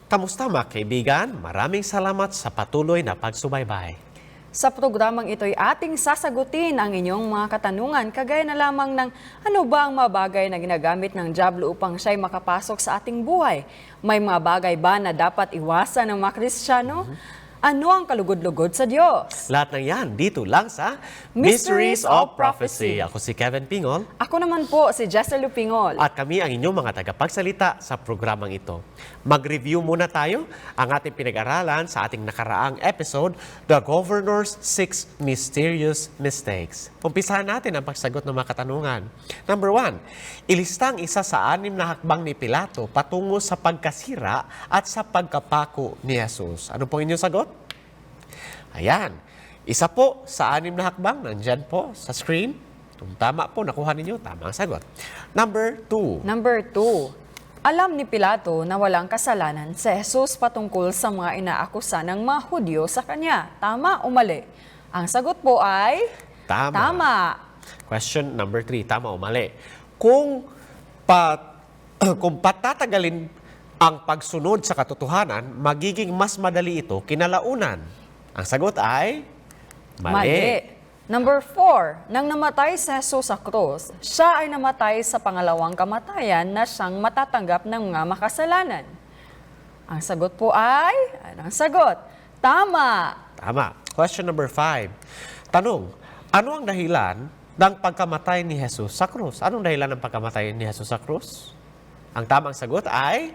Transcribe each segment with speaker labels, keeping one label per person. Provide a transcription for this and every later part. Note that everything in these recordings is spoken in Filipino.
Speaker 1: Kamusta mga kaibigan? Maraming salamat sa patuloy na pagsubaybay.
Speaker 2: Sa programang ito'y ating sasagutin ang inyong mga katanungan kagaya na lamang ng ano ba ang mga bagay na ginagamit ng dyablo upang siya'y makapasok sa ating buhay? May mga bagay ba na dapat iwasan ng mga Kristiyano? Ano ang kalugod-lugod sa Diyos?
Speaker 1: Lahat ng yan dito lang sa
Speaker 2: Mysteries of Prophecy.
Speaker 1: Ako si Kevin Pingol
Speaker 2: Ako naman po si Jessa Lupingol.
Speaker 1: at kami ang inyong mga tagapagsalita sa programang ito. Mag-review muna tayo ang ating pinag-aralan sa ating nakaraang episode, The Governor's 6 Mysterious Mistakes. Umpisahan natin ang pagsagot ng mga katanungan. Number 1, ilista ang isa sa 6 na hakbang ni Pilato patungo sa pagkasira at sa pagkapako ni Jesus. Ano po inyong sagot? Ayan. Isa po sa 6 na hakbang, nandyan po sa screen. Kung tama po, nakuha ninyo, tama ang sagot. Number 2.
Speaker 2: Number 2, alam ni Pilato na walang kasalanan si Jesus patungkol sa mga inaakusa ng mga Hudyo sa kanya. Tama o mali? Ang sagot po ay tama.
Speaker 1: Question number 3, tama o mali? Kung patatagalin ang pagsunod sa katotohanan, magiging mas madali ito kinalaunan. Ang sagot ay mali.
Speaker 2: Number 4, nang namatay si Jesus sa krus, siya ay namatay sa pangalawang kamatayan na siyang matatanggap ng mga makasalanan. Ang sagot po ay, anong sagot? Tama.
Speaker 1: Tama. Question number 5. Tanong, ano ang dahilan ng pagkamatay ni Jesus sa krus? Anong dahilan ng pagkamatay ni Jesus sa krus? Ang tamang sagot ay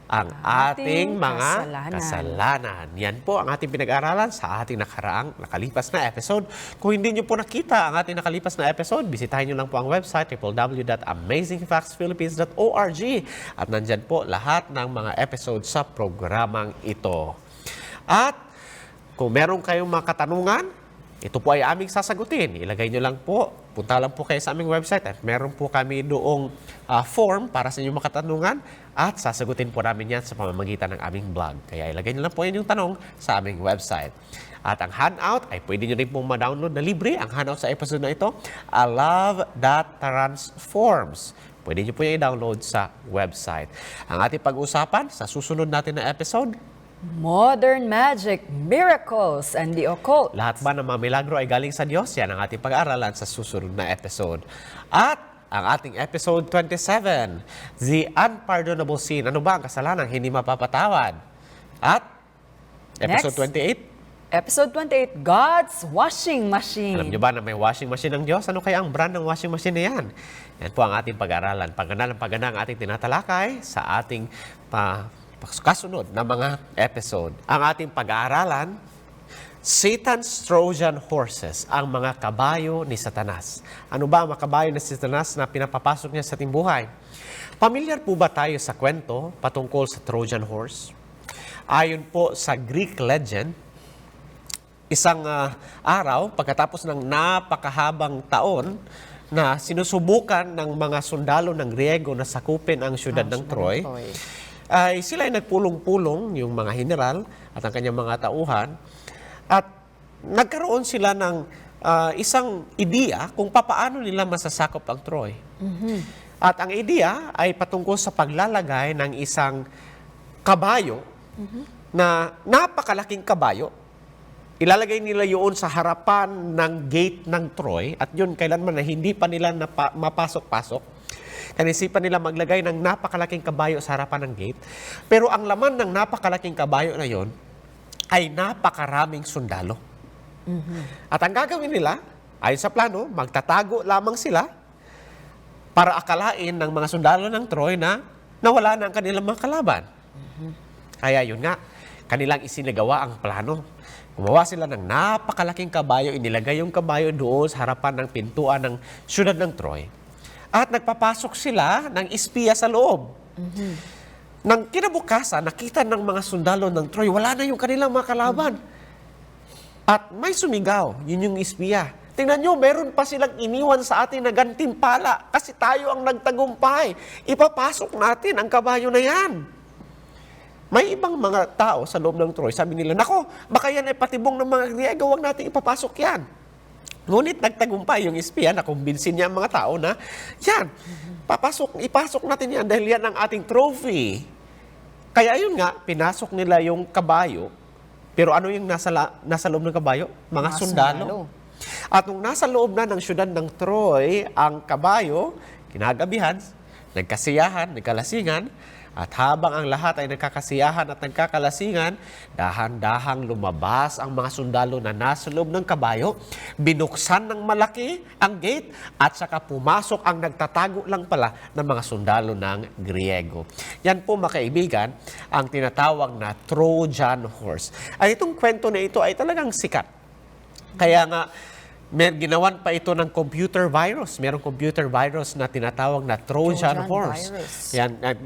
Speaker 1: ang ating mga kasalanan. Yan po ang ating pinag-aralan sa ating nakalipas na episode. Kung hindi nyo po nakita ang ating nakalipas na episode, bisitahin nyo lang po ang website www.amazingfactsphilippines.org at nandyan po lahat ng mga episode sa programang ito. At kung meron kayong mga katanungan, ito po ay aming sasagutin. Ilagay nyo lang po, punta lang po kayo sa aming website at meron po kami doong form para sa inyong mga katanungan at sasagutin po namin yan sa pamamagitan ng aming blog. Kaya ilagay nyo lang po inyong tanong sa aming website. At ang handout ay pwede nyo rin po ma-download na libre. Ang handout sa episode na ito, I Love That Transforms. Pwede nyo po yung i-download sa website. Ang ating pag-usapan sa susunod natin na episode,
Speaker 2: Modern magic, miracles, and the occult.
Speaker 1: lahat ba ng mga milagro ay galing sa Diyos? Yan ang ating pag-aaralan sa susunod na episode. At ang ating episode 27, The Unpardonable Sin. Ano ba ang kasalanang hindi mapapatawad? At episode 28,
Speaker 2: Episode 28, God's Washing Machine.
Speaker 1: alam nyo ba na may washing machine ng Diyos? Ano kaya ang brand ng washing machine na yan? Yan po ang ating pag-aaralan. Pagganda ng pagganda ang ating tinatalakay sa ating kasunod na mga episode. Ang ating pag-aaralan, Satan's Trojan Horses, ang mga kabayo ni Satanas. Ano ba ang mga kabayo ni Satanas na pinapapasok niya sa ating buhay? Pamilyar po ba tayo sa kwento patungkol sa Trojan Horse? Ayon po sa Greek legend, isang araw, pagkatapos ng napakahabang taon, na sinusubukan ng mga sundalo ng Griego na sakupin ang syudad ng Troy, ay sila ay nagpulong-pulong, yung mga general at ang kanyang mga tauhan, at nagkaroon sila ng isang ideya kung papaano nila masasakop ang Troy. At ang ideya ay patungkol sa paglalagay ng isang kabayo na napakalaking kabayo. Ilalagay nila yun sa harapan ng gate ng Troy at yun kailanman na hindi pa nila mapasok-pasok. Kanisipan nila maglagay ng napakalaking kabayo sa harapan ng gate. Pero ang laman ng napakalaking kabayo na yon ay napakaraming sundalo. At ang gagawin nila, ayon sa plano, magtatago lamang sila para akalain ng mga sundalo ng Troy na nawala na ang kanilang mga kalaban. Kaya yun nga, kanilang isinagawa ang plano. Gumawa sila ng napakalaking kabayo, inilagay yung kabayo doon sa harapan ng pintuan ng syudad ng Troy. At nagpapasok sila ng espiya sa loob. Nang kinabukasan, nakita ng mga sundalo ng Troy, wala na yung kanilang mga kalaban. At may sumigaw, yun yung espiya. Tingnan nyo, meron pa silang iniwan sa atin na gantimpala kasi tayo ang nagtagumpay. Ipapasok natin ang kabayo na yan. May ibang mga tao sa loob ng Troy, sabi nila, nako, baka yan ay patibong ng mga Griego, huwag natin ipapasok yan. Ngunit nagtagumpay yung espiya na kumbinsin niya ang mga tao na, yan, ipasok natin yan dahil yan ang ating trophy. Kaya ayun nga, pinasok nila yung kabayo. Pero ano yung nasa loob ng kabayo? Mga sundalo. At nung nasa loob na ng syudad ng Troy, ang kabayo, kinagabihan, nagkasiyahan, nagkalasingan, at habang ang lahat ay nagkakasiyahan at nagkakalasingan, dahan-dahang lumabas ang mga sundalo na nasa loob ng kabayo, binuksan ng malaki ang gate, at saka pumasok ang nagtatago lang pala ng mga sundalo ng Griego. Yan po, mga kaibigan, ang tinatawag na Trojan horse. Ay itong kwento na ito ay talagang sikat. Kaya nga, ginawan pa ito ng computer virus. Merong computer virus na tinatawag na Trojan horse.
Speaker 2: Virus.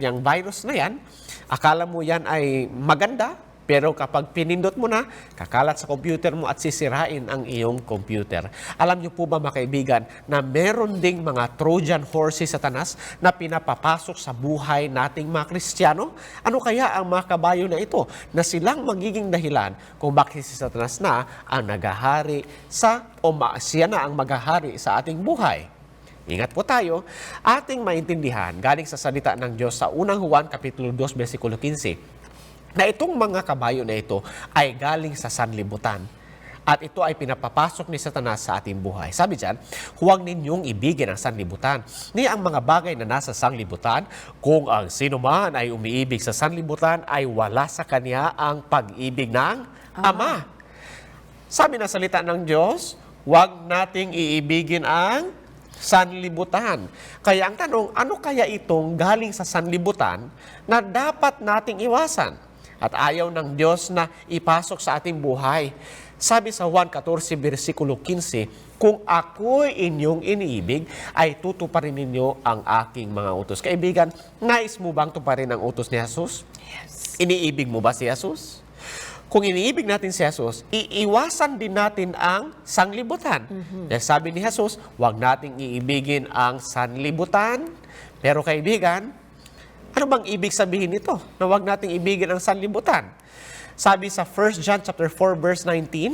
Speaker 1: Yung virus na yan, akala mo yan ay maganda, pero kapag pinindot mo na, kakalat sa computer mo at sisirain ang iyong computer. Alam niyo po ba, mga kaibigan, na meron ding mga Trojan horse si Satanas na pinapapasok sa buhay nating mga Kristiyano? Ano kaya ang mga kabayo na ito na silang magiging dahilan kung bakit si Satanas na ang naghahari siya na ang maghahari sa ating buhay? Ingat po tayo, ating maintindihan galing sa salita ng Diyos sa unang Juan Kapitulo 2, versikulo 15, na itong mga kabayo na ito ay galing sa sanlibutan. At ito ay pinapapasok ni Satanas sa ating buhay. Sabi dyan, huwag ninyong ibigin ang sanlibutan, ni ang mga bagay na nasa sanlibutan. Kung ang sino man ay umiibig sa sanlibutan, ay wala sa kanya ang pag-ibig ng Ama. Sabi na salita ng Diyos, huwag nating iibigin ang sanlibutan. Kaya ang tanong, ano kaya itong galing sa sanlibutan na dapat nating iwasan? At ayaw ng Diyos na ipasok sa ating buhay. Sabi sa Juan 14, versikulo 15, kung ako'y inyong iniibig, ay tutuparin ninyo ang aking mga utos. Kaibigan, nais mo bang tuparin ang utos ni Jesus?
Speaker 2: Yes.
Speaker 1: Iniibig mo ba si Jesus? Kung iniibig natin si Jesus, iiwasan din natin ang sanglibutan. Dahil sabi ni Jesus, huwag nating iibigin ang sanlibutan. Pero kaibigan, ano bang ibig sabihin nito? Na huwag nating ibigin ang sanlibutan. Sabi sa 1 John chapter 4 verse 19,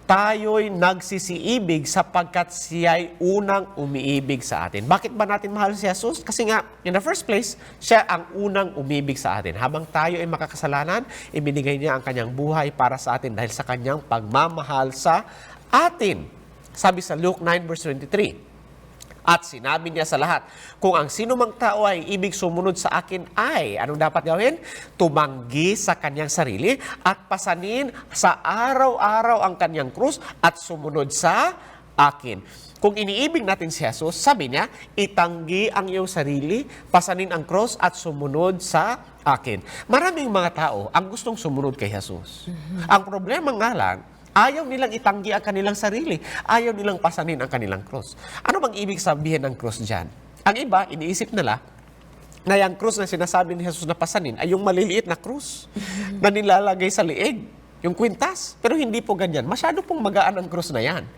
Speaker 1: tayo'y nagsisiibig sapagkat siya'y unang umiibig sa atin. Bakit ba natin mahal si Jesus? Kasi nga, in the first place, siya ang unang umibig sa atin. Habang tayo ay makakasalanan, ibinigay niya ang kanyang buhay para sa atin dahil sa kanyang pagmamahal sa atin. Sabi sa Luke 9 verse 23, at sinabi niya sa lahat, kung ang sinumang tao ay ibig sumunod sa akin ay, anong dapat gawin? Tumanggi sa kanyang sarili at pasanin sa araw-araw ang kanyang krus at sumunod sa akin. Kung iniibig natin si Jesus, sabi niya, itanggi ang iyong sarili, pasanin ang krus at sumunod sa akin. Maraming mga tao ang gustong sumunod kay Jesus. Ang problema nga lang, ayaw nilang itanggi ang kanilang sarili. Ayaw nilang pasanin ang kanilang cross. Ano bang ibig sabihin ng cross dyan? Ang iba, iniisip nila na yung cross na sinasabi ni Jesus na pasanin ay yung maliliit na cross na nilalagay sa liig, yung kwintas. Pero hindi po ganyan. Masyado pong magaan ang cross na yan.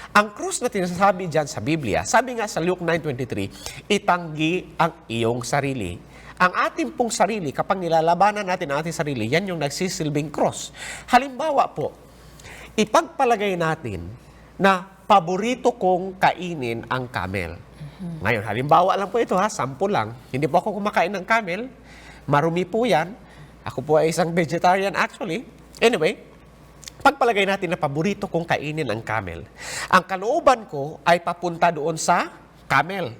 Speaker 1: Ang cross na tinasabi dyan sa Biblia, sabi nga sa Luke 9:23, itanggi ang iyong sarili. Ang ating pong sarili, kapag nilalabanan natin ang ating sarili, yan yung nagsisilbing cross. Halimbawa po, ipagpalagay natin na paborito kong kainin ang camel. Ngayon, halimbawa lang po ito ha, sample lang. Hindi po ako kumakain ng camel. Marumi po yan. Ako po ay isang vegetarian actually. Anyway, pagpalagay natin na paborito kong kainin ang camel. Ang kalooban ko ay papunta doon sa camel.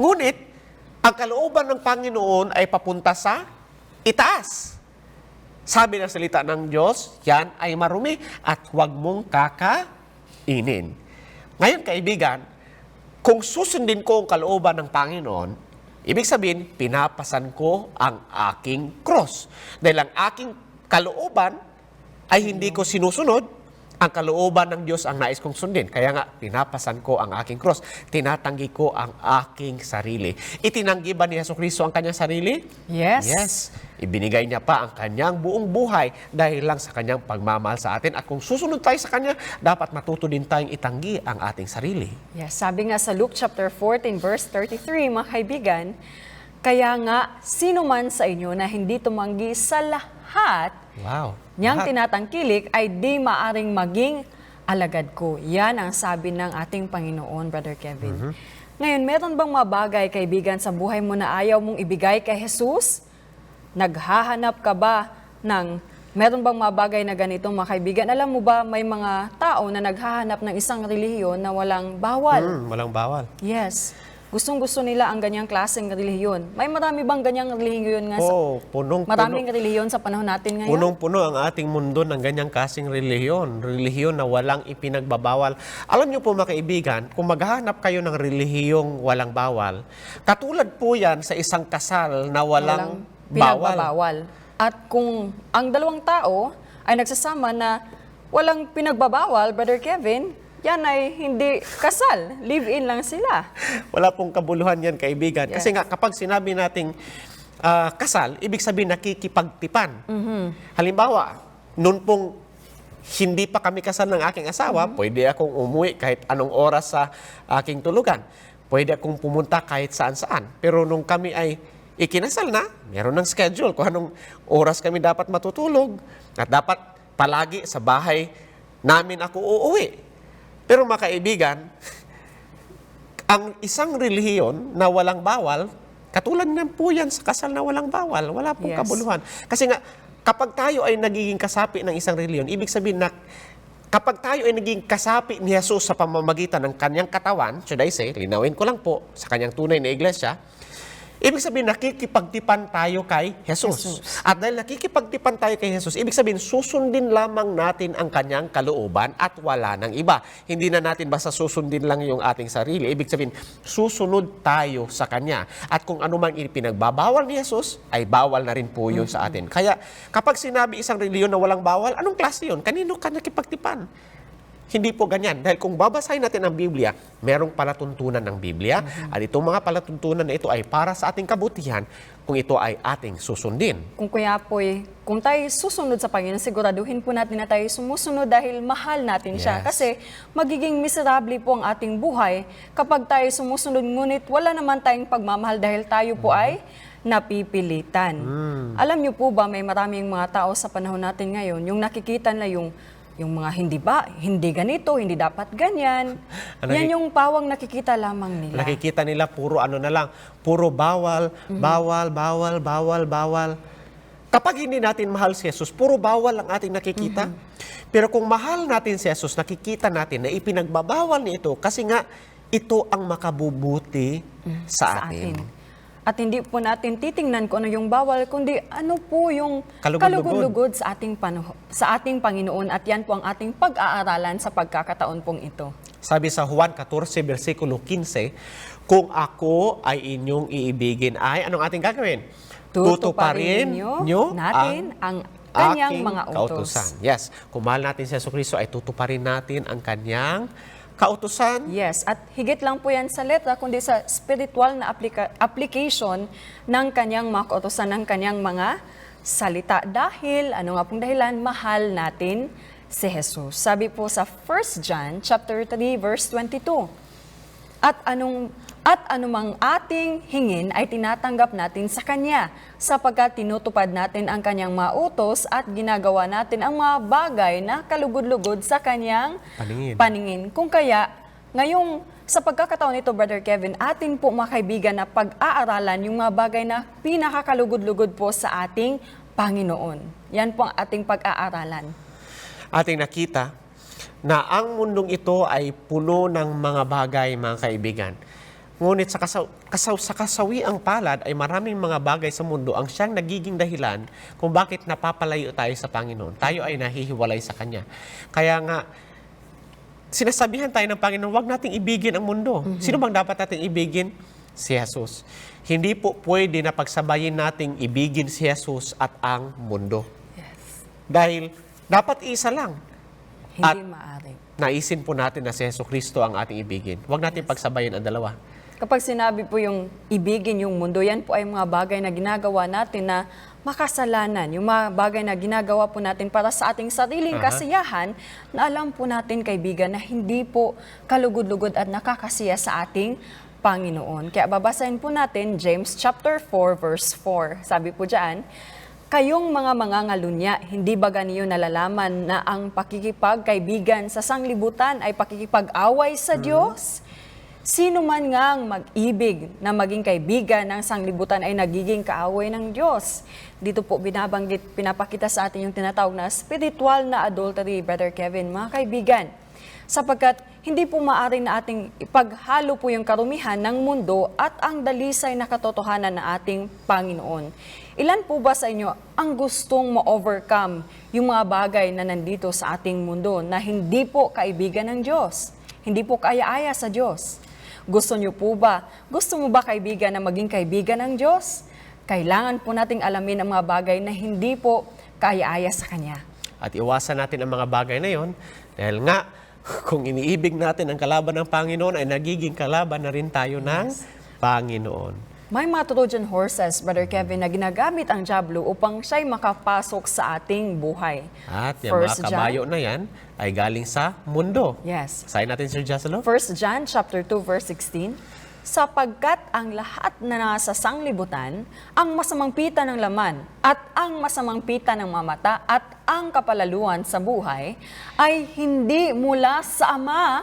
Speaker 1: Ngunit, ang kalooban ng Panginoon ay papunta sa itaas. Sabi ng salita ng Diyos, yan ay marumi at huwag mong kakainin. Ngayon, kaibigan, kung susundin ko ang kalooban ng Panginoon, ibig sabihin, pinapasan ko ang aking cross. Dahil ang aking kalooban ay hindi ko sinusunod, ang kalooban ng Diyos ang nais kong sundin. Kaya nga, pinapasan ko ang aking cross. Tinatanggi ko ang aking sarili. Itinanggi ba ni Jesucristo ang kanyang sarili?
Speaker 2: Yes.
Speaker 1: Yes. Ibinigay niya pa ang kanyang buong buhay dahil lang sa kanyang pagmamahal sa atin. At kung susunod tayo sa kanya, dapat matuto din tayong itanggi ang ating sarili.
Speaker 2: Yes, sabi nga sa Luke chapter 14 verse 33, mga kaibigan, kaya nga, sino man sa inyo na hindi tumanggi sa lahat
Speaker 1: Wow.
Speaker 2: niyang
Speaker 1: Lahat.
Speaker 2: tinatangkilik ay di maaring maging alagad ko. Yan ang sabi ng ating Panginoon, Brother Kevin. Ngayon, meron bang mga bagay, kaibigan, sa buhay mo na ayaw mong ibigay kay Jesus? Naghahanap ka ba ng meron bang mga bagay na ganito, mga kaibigan? Alam mo ba, may mga tao na naghahanap ng isang relihiyon na walang bawal.
Speaker 1: Walang bawal.
Speaker 2: Yes. Gustong-gusto nila ang ganyang klaseng relihiyon. May marami bang ganyang relihiyon nga? Maraming relihiyon sa panahon natin ngayon?
Speaker 1: Punong-puno ang ating mundo ng ganyang kasing relihiyon. Relihiyon na walang ipinagbabawal. Alam niyo po mga kaibigan, kung maghahanap kayo ng relihiyong walang bawal, katulad po yan sa isang kasal na walang bawal.
Speaker 2: Pinagbabawal. At kung ang dalawang tao ay nagsasama na walang pinagbabawal, Brother Kevin, yan ay hindi kasal. Live-in lang sila.
Speaker 1: Wala pong kabuluhan yan, kaibigan.
Speaker 2: Yes.
Speaker 1: Kasi nga, kapag sinabi nating kasal, ibig sabihin nakikipagtipan. Halimbawa, noon pong hindi pa kami kasal ng aking asawa, pwede akong umuwi kahit anong oras sa aking tulugan. Pwede akong pumunta kahit saan-saan. Pero nung kami ay ikinasal na, meron ng schedule kung anong oras kami dapat matutulog at dapat palagi sa bahay namin ako uuwi. Pero mga kaibigan, ang isang relihiyon na walang bawal, katulad na po yan sa kasal na walang bawal, wala pong
Speaker 2: Yes.
Speaker 1: kabuluhan. Kasi nga, kapag tayo ay nagiging kasapi ng isang relihiyon, ibig sabihin na kapag tayo ay naging kasapi ni Jesus sa pamamagitan ng kanyang katawan, should I say, linawin ko lang po sa kanyang tunay na iglesia, ibig sabihin, nakikipagtipan tayo kay Jesus. At dahil nakikipagtipan tayo kay Jesus, ibig sabihin, susundin lamang natin ang kanyang kalooban at wala ng iba. Hindi na natin basta susundin lang yung ating sarili. Ibig sabihin, susunod tayo sa kanya. At kung ano mang ipinagbabawal ni Jesus, ay bawal na rin po yun sa atin. Kaya, kapag sinabi isang reliyon na walang bawal, anong klase yun? Kanino ka nakipagtipan? Hindi po ganyan. Dahil kung babasahin natin ang Biblia, merong palatuntunan ng Biblia. At itong mga palatuntunan na ito ay para sa ating kabutihan kung ito ay ating susundin.
Speaker 2: Kung kaya po, kung tayo susunod sa Panginoon, siguraduhin po natin na tayo sumusunod dahil mahal natin siya.
Speaker 1: Yes.
Speaker 2: Kasi magiging miserable po ang ating buhay kapag tayo sumusunod, ngunit wala naman tayong pagmamahal dahil tayo po ay napipilitan. Alam niyo po ba, may maraming mga tao sa panahon natin ngayon, yung nakikita na yung mga hindi ganito, hindi dapat ganyan. Yan yung pawang nakikita lamang nila.
Speaker 1: Nakikita nila puro ano na lang, puro bawal, bawal, bawal, bawal, bawal. Kapag hindi natin mahal si Jesus, puro bawal ang ating nakikita. Pero kung mahal natin si Jesus, nakikita natin na ipinagbabawal niya ito kasi nga ito ang makabubuti sa atin.
Speaker 2: At hindi po natin titingnan kung ano yung bawal, kundi ano po yung
Speaker 1: Kalugod-lugod.
Speaker 2: sa ating Panginoon. At yan po ang ating pag-aaralan sa pagkakataon pong ito.
Speaker 1: Sabi sa Juan 14, versikulo 15, kung ako ay inyong iibigin ay, anong ating gagawin?
Speaker 2: Tutuparin nyo natin ang kanyang
Speaker 1: aking
Speaker 2: mga utos.
Speaker 1: kautusan. Yes, kung mahal natin si Jesucristo ay tutuparin natin ang kanyang kautusan.
Speaker 2: Yes, at higit lang po yan sa letra, kundi sa spiritual na application ng kanyang mga kautusan, ng kanyang mga salita. Dahil, ano nga pong dahilan, mahal natin si Jesus. Sabi po sa 1 John chapter 3, verse 22, At anumang ating hingin ay tinatanggap natin sa Kanya, sapagkat tinutupad natin ang Kanyang mga utos at ginagawa natin ang mga bagay na kalugod-lugod sa Kanyang paningin. Kung kaya, ngayong sa pagkakataon nito, Brother Kevin, atin po mga kaibigan na pag-aaralan yung mga bagay na pinakakalugod-lugod po sa ating Panginoon. Yan po ang ating pag-aaralan.
Speaker 1: Ating nakita na ang mundong ito ay puno ng mga bagay, mga kaibigan. Ngunit sa kasawiang palad ay maraming mga bagay sa mundo ang siyang nagiging dahilan kung bakit napapalayo tayo sa Panginoon. Tayo ay nahihiwalay sa Kanya. Kaya nga, sinasabihan tayo ng Panginoon, huwag nating ibigin ang mundo. Sino bang dapat nating ibigin? Si Jesus. Hindi po pwede na pagsabayin nating ibigin si Jesus at ang mundo.
Speaker 2: Yes.
Speaker 1: Dahil dapat isa lang.
Speaker 2: Hindi maaari.
Speaker 1: Naisin po natin na si Jesucristo ang ating ibigin. Huwag natin pagsabayin ang dalawa.
Speaker 2: Kapag sinabi po yung ibigin yung mundo, yan po ay mga bagay na ginagawa natin na makasalanan. Yung mga bagay na ginagawa po natin para sa ating sariling kasiyahan, na alam po natin, kaibigan, na hindi po kalugod-lugod at nakakasiya sa ating Panginoon. Kaya babasahin po natin James chapter 4, verse 4. Sabi po dyan, kayong mga mangangalunya, hindi ba ganiyo nalalaman na ang pakikipagkaibigan sa sanglibutan ay pakikipag-away sa Diyos? Sino man ngang mag-ibig na maging kaibigan ng sanglibutan ay nagiging kaaway ng Diyos. Dito po pinapakita sa atin yung tinatawag na spiritual na adultery, Brother Kevin, mga kaibigan. Sapagkat hindi po maaari na ating ipaghalo po yung karumihan ng mundo at ang dalisay na katotohanan ng ating Panginoon. Ilan po ba sa inyo ang gustong ma-overcome yung mga bagay na nandito sa ating mundo na hindi po kaibigan ng Diyos? Hindi po kaaya-aya sa Diyos? Gusto mo ba kaibigan na maging kaibigan ng Diyos? Kailangan po nating alamin ang mga bagay na hindi po kaaya-aya sa Kanya.
Speaker 1: At iwasan natin ang mga bagay na yon dahil nga, kung iniibig natin ang kalaban ng Panginoon, ay nagiging kalaban na rin tayo ng Panginoon.
Speaker 2: May mga Trojan horses, Brother Kevin, na ginagamit ang dyablo upang siya'y makapasok sa ating buhay.
Speaker 1: At yung mga kabayo na yan ay galing sa mundo.
Speaker 2: Yes.
Speaker 1: Sayin natin, Sir Joselo.
Speaker 2: 1 John chapter 2 verse 16, sapagkat ang lahat na nasa sanglibutan, ang masamang pita ng laman at ang masamang pita ng mamata at ang kapalaluan sa buhay ay hindi mula sa Ama,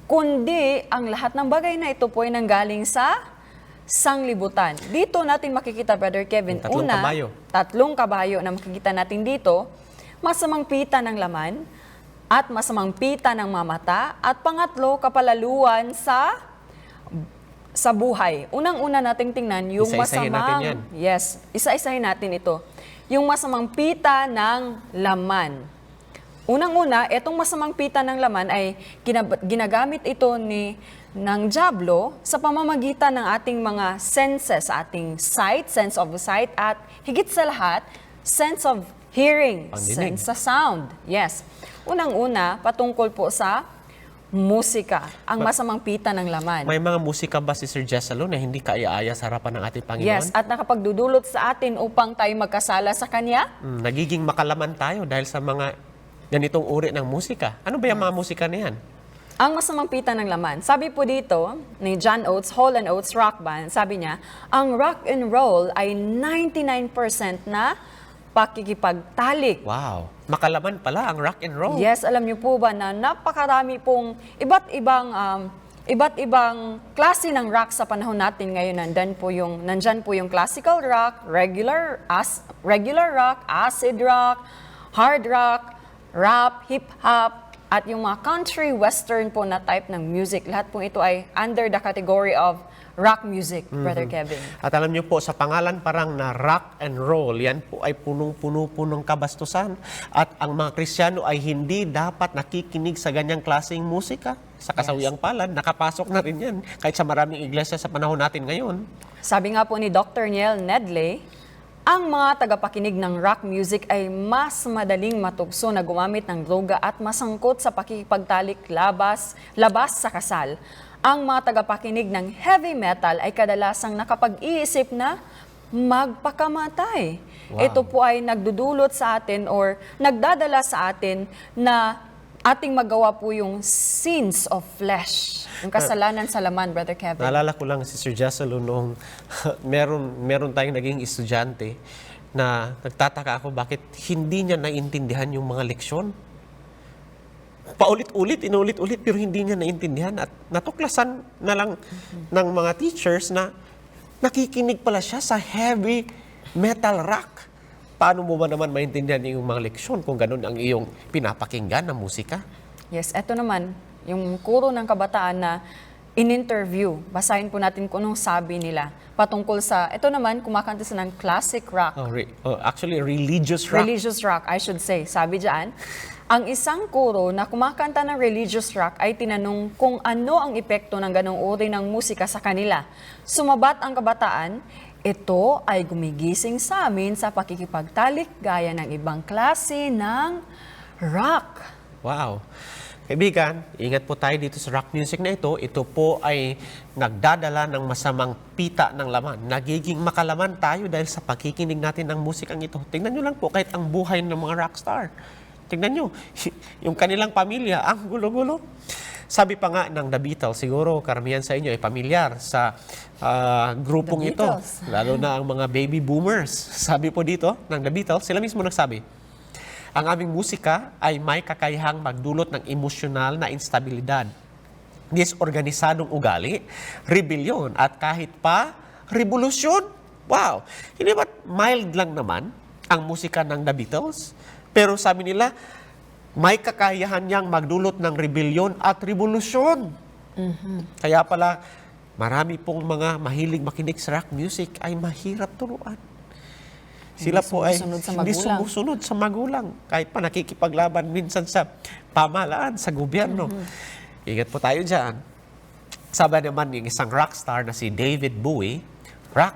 Speaker 2: kundi ang lahat ng bagay na ito po ay nanggaling sa sanglibutan. Dito natin makikita, Brother Kevin, tatlong kabayo na makikita natin dito, masamang pita ng laman at masamang pita ng mamata at pangatlo, kapalaluan sa buhay. Unang-una nating tingnan yung
Speaker 1: Isa-isahin natin yan.
Speaker 2: Yes, isa-isahin natin ito. Yung masamang pita ng laman. Unang-una, itong masamang pita ng laman ay ginagamit ito ng dyablo sa pamamagitan ng ating mga senses, ating sight, sense of sight, at higit sa lahat, sense of hearing,
Speaker 1: Pandinig.
Speaker 2: sense sa sound. Yes. Unang-una, patungkol po sa musika, ang masamang pita ng laman.
Speaker 1: May mga musika ba si Sir Joselo na hindi kaaya-aya sa harapan ng ating Panginoon?
Speaker 2: Yes, at nakapagdudulot sa atin upang tayo magkasala sa Kanya.
Speaker 1: Nagiging makalaman tayo dahil sa mga ganitong uri ng musika. Ano ba yung mga musika na yan?
Speaker 2: Ang masamang pita ng laman. Sabi po dito ni John Oates, Hall & Oates Rock Band, sabi niya, ang rock and roll ay 99% na pakikipagtalik.
Speaker 1: Wow! Makalaman pala ang rock and roll.
Speaker 2: Yes, alam niyo po ba na napakarami pong iba't ibang klase ng rock sa panahon natin ngayon. Nandyan po yung classical rock, regular rock, acid rock, hard rock, rap, hip-hop, at yung mga country western po na type ng music. Lahat po ito ay under the category of rock music, Brother Kevin.
Speaker 1: At alam niyo po, sa pangalan parang na rock and roll, yan po ay punong-puno po ng kabastusan. At ang mga Kristiyano ay hindi dapat nakikinig sa ganyang klaseng musika. Sa kasawiyang palad, nakapasok na rin yan. Kahit sa maraming iglesia sa panahon natin ngayon.
Speaker 2: Sabi nga po ni Dr. Niel Nedley, ang mga tagapakinig ng rock music ay mas madaling matukso na gumamit ng droga at masangkot sa pakikipagtalik labas sa kasal. Ang mga tagapakinig ng heavy metal ay kadalasang nakapag-iisip na magpakamatay.
Speaker 1: Wow.
Speaker 2: Ito po ay nagdudulot sa atin or nagdadala sa atin na ating magawa po yung sins of flesh. Yung kasalanan sa laman, Brother Kevin.
Speaker 1: Naalala ko lang si Sir Joselo noong meron tayong naging estudyante na nagtataka ako bakit hindi niya naintindihan yung mga leksyon. Inulit-ulit, pero hindi niya naintindihan at natuklasan na lang ng mga teachers na nakikinig pala siya sa heavy metal rock. Paano mo ba naman maintindihan yung mga leksyon kung ganun ang iyong pinapakinggan na musika?
Speaker 2: Yes, eto naman, yung kuro ng kabataan na in-interview. Basahin po natin kung anong sabi nila patungkol sa, ito naman, kumakanta sila ng classic rock.
Speaker 1: Actually, religious rock.
Speaker 2: Religious rock, I should say. Sabi dyan, ang isang kuro na kumakanta ng religious rock ay tinanong kung ano ang epekto ng ganong uri ng musika sa kanila. Sumabat ang kabataan, ito ay gumigising sa amin sa pakikipagtalik gaya ng ibang klase ng rock.
Speaker 1: Wow. Kaibigan, ingat po tayo dito sa rock music na ito. Ito po ay nagdadala ng masamang pita ng laman. Nagiging makalaman tayo dahil sa pakikinig natin ng musikang ito. Tingnan nyo lang po kahit ang buhay ng mga rockstar. Tingnan nyo, yung kanilang pamilya, ang gulo-gulo. Sabi pa nga ng The Beatles, siguro karamihan sa inyo ay pamilyar sa grupong ito. Lalo na ang mga baby boomers. Sabi po dito ng The Beatles, sila mismo nagsabi, ang aming musika ay may kakayahang magdulot ng emosyonal na instabilidad disorganisadong ugali, rebellion at kahit pa revolusyon. Wow! Hindi ba mild lang naman ang musika ng The Beatles? Pero sabi nila, may kakayahan niyang magdulot ng rebellion at revolusyon. Kaya pala, marami pong mga mahilig makinig sa rock music ay mahirap turuan. Sila po ay
Speaker 2: sumusunod sa
Speaker 1: hindi
Speaker 2: magulang.
Speaker 1: sumusunod sa magulang. Kahit pa nakikipaglaban minsan sa pamahalaan, sa gobyerno. Ingat po tayo dyan. Sabi naman yung isang rockstar na si David Bowie, rock,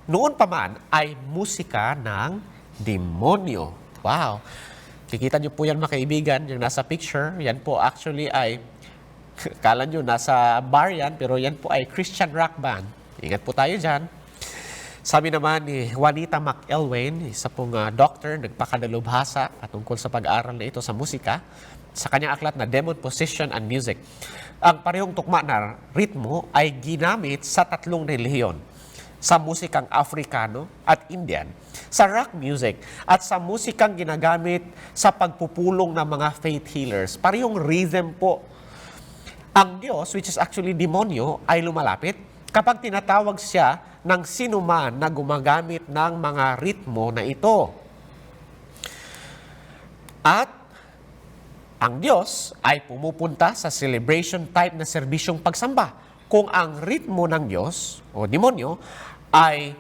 Speaker 1: noon pa man ay musika ng demonyo. Wow! Kikita niyo po yan mga kaibigan, yung nasa picture, yan po actually ay, kala nyo nasa bar yan, pero yan po ay Christian rock band. Ingat po tayo dyan. Sabi naman ni Juanita McElwain, isa pong doctor, nagpakadalubhasa patungkol sa pag-aaral na ito sa musika, sa kanyang aklat na Demon Position and Music. Ang parehong tukma na ritmo ay ginamit sa 3 relihiyon. Sa musikang Afrikano at Indian, sa rock music, at sa musikang ginagamit sa pagpupulong ng mga faith healers. Parehong rhythm po. Ang Diyos, which is actually demonyo, ay lumalapit kapag tinatawag siya ng sinuman na gumagamit ng mga ritmo na ito. At ang Diyos ay pumupunta sa celebration type na serbisyong pagsamba. Kung ang ritmo ng Diyos o demonyo ay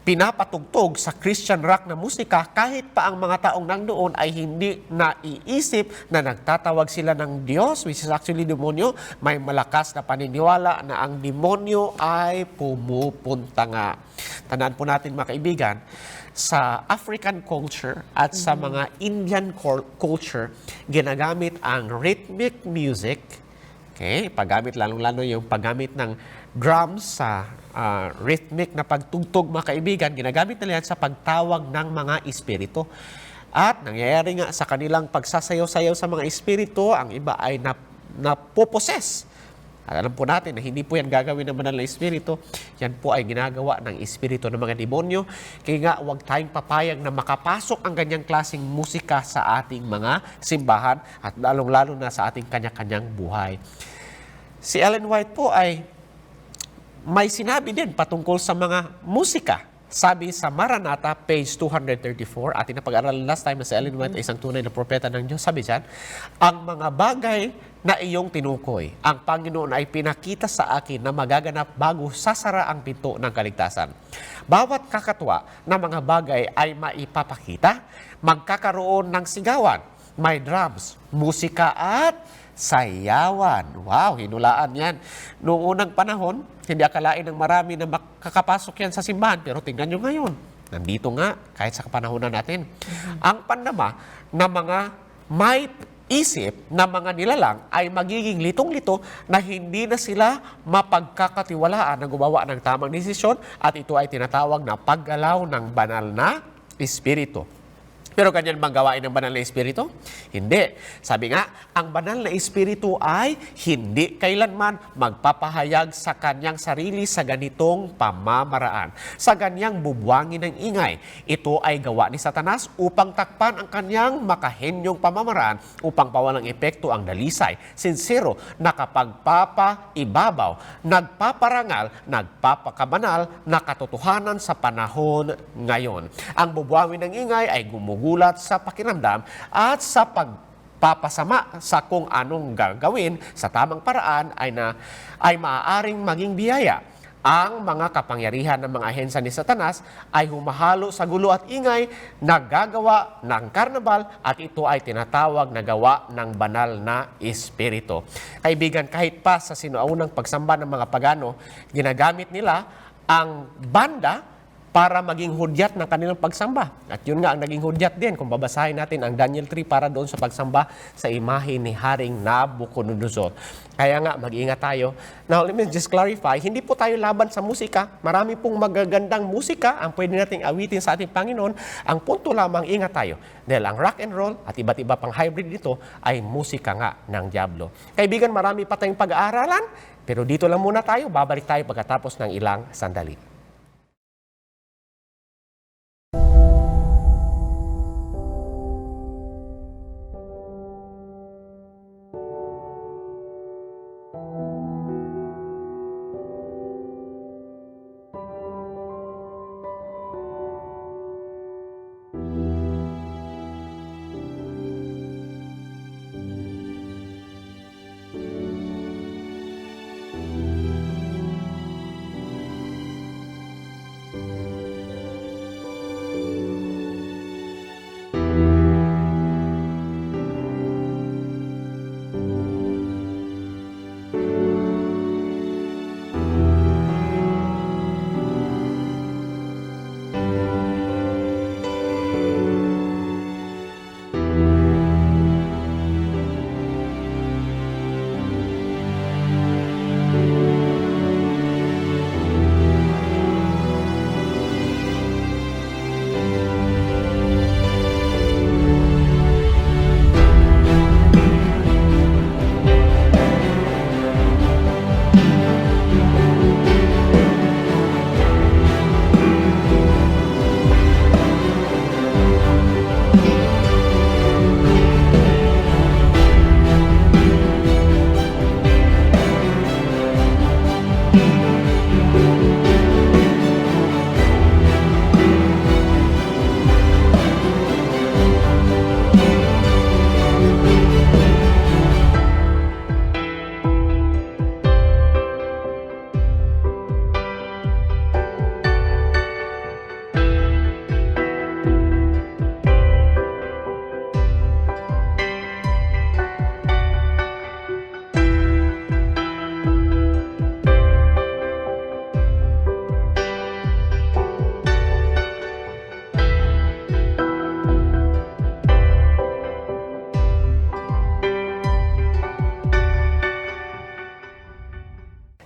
Speaker 1: pinapatugtog sa Christian rock na musika, kahit pa ang mga taong nandoon ay hindi naiisip na nagtatawag sila ng Diyos, which is actually demonyo, may malakas na paniniwala na ang demonyo ay pumupunta nga. Tandaan po natin mga kaibigan, sa African culture at sa mga Indian culture, ginagamit ang rhythmic music. Okay, paggamit lalong-lalo yung paggamit ng drums sa rhythmic na pagtugtog mga kaibigan, ginagamit nila yan sa pagtawag ng mga espiritu. At nangyayari nga sa kanilang pagsasayaw-sayaw sa mga espiritu, ang iba ay napoposes. At alam po natin na hindi po yan gagawin ng banal na espiritu, yan po ay ginagawa ng espiritu ng mga demonyo. Kaya nga huwag tayong papayag na makapasok ang ganyang klaseng musika sa ating mga simbahan at lalong-lalo na sa ating kanya-kanyang buhay. Si Ellen White po ay may sinabi din patungkol sa mga musika. Sabi sa Maranatha, page 234, ating napag-aralan last time na si Ellen White ay isang tunay na propeta ng Diyos. Sabi dyan, ang mga bagay na iyong tinukoy, ang Panginoon ay pinakita sa akin na magaganap bago sasara ang pinto ng kaligtasan. Bawat kakatwa na mga bagay ay maipapakita, magkakaroon ng sigawan, may drums, musika at sayawan. Wow, hinulaan yan. Noong unang panahon, hindi akalain ng marami na makakapasok yan sa simbahan. Pero tingnan nyo ngayon, nandito nga, kahit sa kapanahonan natin. Ang pandama na mga may isip na mga nilalang ay magiging litong-lito na hindi na sila mapagkakatiwalaan na gumawa ng tamang desisyon at ito ay tinatawag na paggalaw ng banal na espiritu. Pero ganyan bang gawain ng banal na espiritu? Hindi. Sabi nga, ang banal na espiritu ay hindi kailanman magpapahayag sa kanyang sarili sa ganitong pamamaraan, sa ganyang bubuangin ng ingay. Ito ay gawa ni Satanas upang takpan ang kanyang makahenyong pamamaraan, upang pawalang epekto ang dalisay, sincero, nakapagpapaibabaw, nagpaparangal, nagpapakabanal na katotohanan sa panahon ngayon. Ang bubuangin ng ingay ay gumugulat sa pakiramdam at sa pagpapasama sa kung anong gagawin sa tamang paraan ay maaaring maging biyaya. Ang mga kapangyarihan ng mga ahensya ni Satanas ay humahalo sa gulo at ingay na gagawa ng karnabal at ito ay tinatawag na gawa ng banal na espiritu. Kaibigan, kahit pa sa sinuunang pagsamba ng mga pagano, ginagamit nila ang banda para maging hudyat ng kanilang pagsamba. At yun nga ang naging hudyat din kung babasahin natin ang Daniel 3 para doon sa pagsamba sa imahe ni Haring Nabucodonosor. Kaya nga, mag-ingat tayo. Now, let me just clarify, hindi po tayo laban sa musika. Marami pong magagandang musika ang pwede nating awitin sa ating Panginoon. Ang punto lamang, ingat tayo. Dahil ang rock and roll at iba't iba pang hybrid dito ay musika nga ng Diablo. Kaibigan, marami pa tayong pag-aaralan, pero dito lang muna tayo. Babalik tayo pagkatapos ng ilang sandali.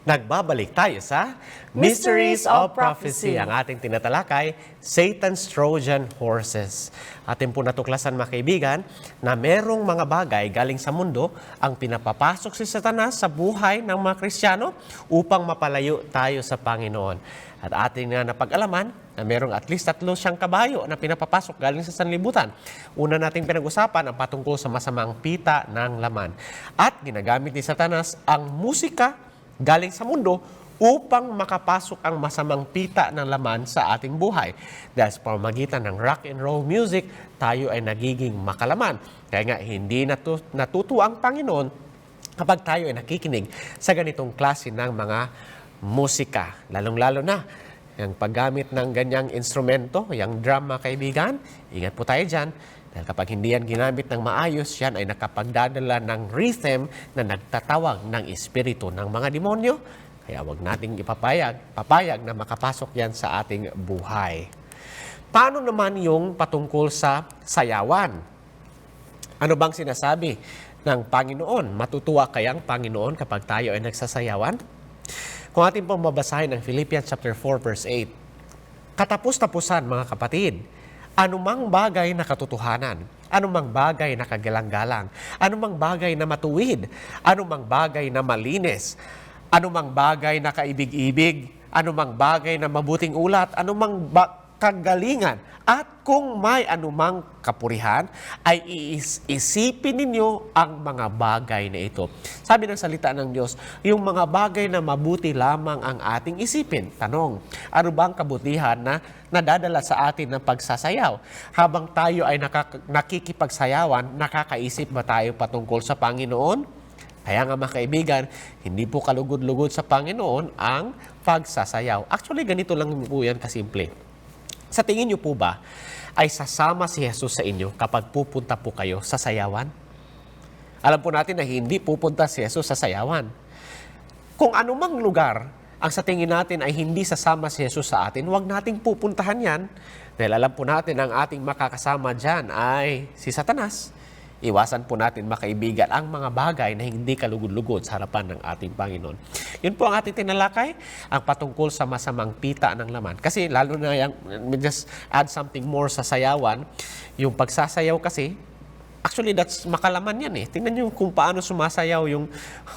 Speaker 1: Nagbabalik tayo sa Mysteries of Prophecy, ang ating tinatalakay, Satan's Trojan Horses. Atin po natuklasan mga kaibigan na merong mga bagay galing sa mundo ang pinapapasok si Satanas sa buhay ng mga Kristiyano upang mapalayo tayo sa Panginoon. At ating nga napag-alaman na merong at least 3 siyang kabayo na pinapapasok galing sa sanlibutan. Una nating pinag-usapan ang patungkol sa masamang pita ng laman. At ginagamit ni Satanas ang musika galing sa mundo upang makapasok ang masamang pita ng laman sa ating buhay. Dahil sa pamamagitan ng rock and roll music, tayo ay nagiging makalaman. Kaya nga, hindi natutuwa ang Panginoon kapag tayo ay nakikinig sa ganitong klase ng mga musika. Lalong-lalo na, yung paggamit ng ganyang instrumento, yung drum mga kaibigan, ingat po tayo dyan. Dahil kapag hindi yan ginamit ng maayos, yan ay nakapagdadala ng rhythm na nagtatawag ng espiritu ng mga demonyo. Kaya wag nating papayag na makapasok yan sa ating buhay. Paano naman yung patungkol sa sayawan? Ano bang sinasabi ng Panginoon? Matutuwa kayang Panginoon kapag tayo ay nagsasayawan? Kung ating pong mabasahin ang Philippians chapter 4 verse 8, katapos-tapusan mga kapatid, anumang bagay na katotohanan, anumang bagay na kagalang-galang, anumang bagay na matuwid, anumang bagay na malinis, anumang bagay na kaibig-ibig, anumang bagay na mabuting ulat, anumang kagalingan, at kung may anumang kapurihan, ay isipin ninyo ang mga bagay na ito. Sabi ng salita ng Diyos, yung mga bagay na mabuti lamang ang ating isipin. Tanong, ano bang kabutihan na nadadala sa atin ng pagsasayaw? Habang tayo ay nakikipagsayawan, nakakaisip ba tayo patungkol sa Panginoon? Kaya nga mga kaibigan, hindi po kalugod-lugod sa Panginoon ang pagsasayaw. Actually, ganito lang po yan kasimple. Sa tingin niyo po ba, ay sasama si Jesus sa inyo kapag pupunta po kayo sa sayawan? Alam po natin na hindi pupunta si Jesus sa sayawan. Kung anumang lugar ang sa tingin natin ay hindi sasama si Jesus sa atin, huwag nating pupuntahan yan. Dahil alam po natin ang ating makakasama dyan ay si Satanas. Iwasan po natin makaibigan ang mga bagay na hindi kalugod-lugod sa harapan ng ating Panginoon. Yun po ang ating tinalakay, ang patungkol sa masamang pita ng laman. Kasi lalo na yung, just add something more sa sayawan, yung pagsasayaw kasi, actually that's makalaman yan eh. Tingnan nyo kung paano sumasayaw yung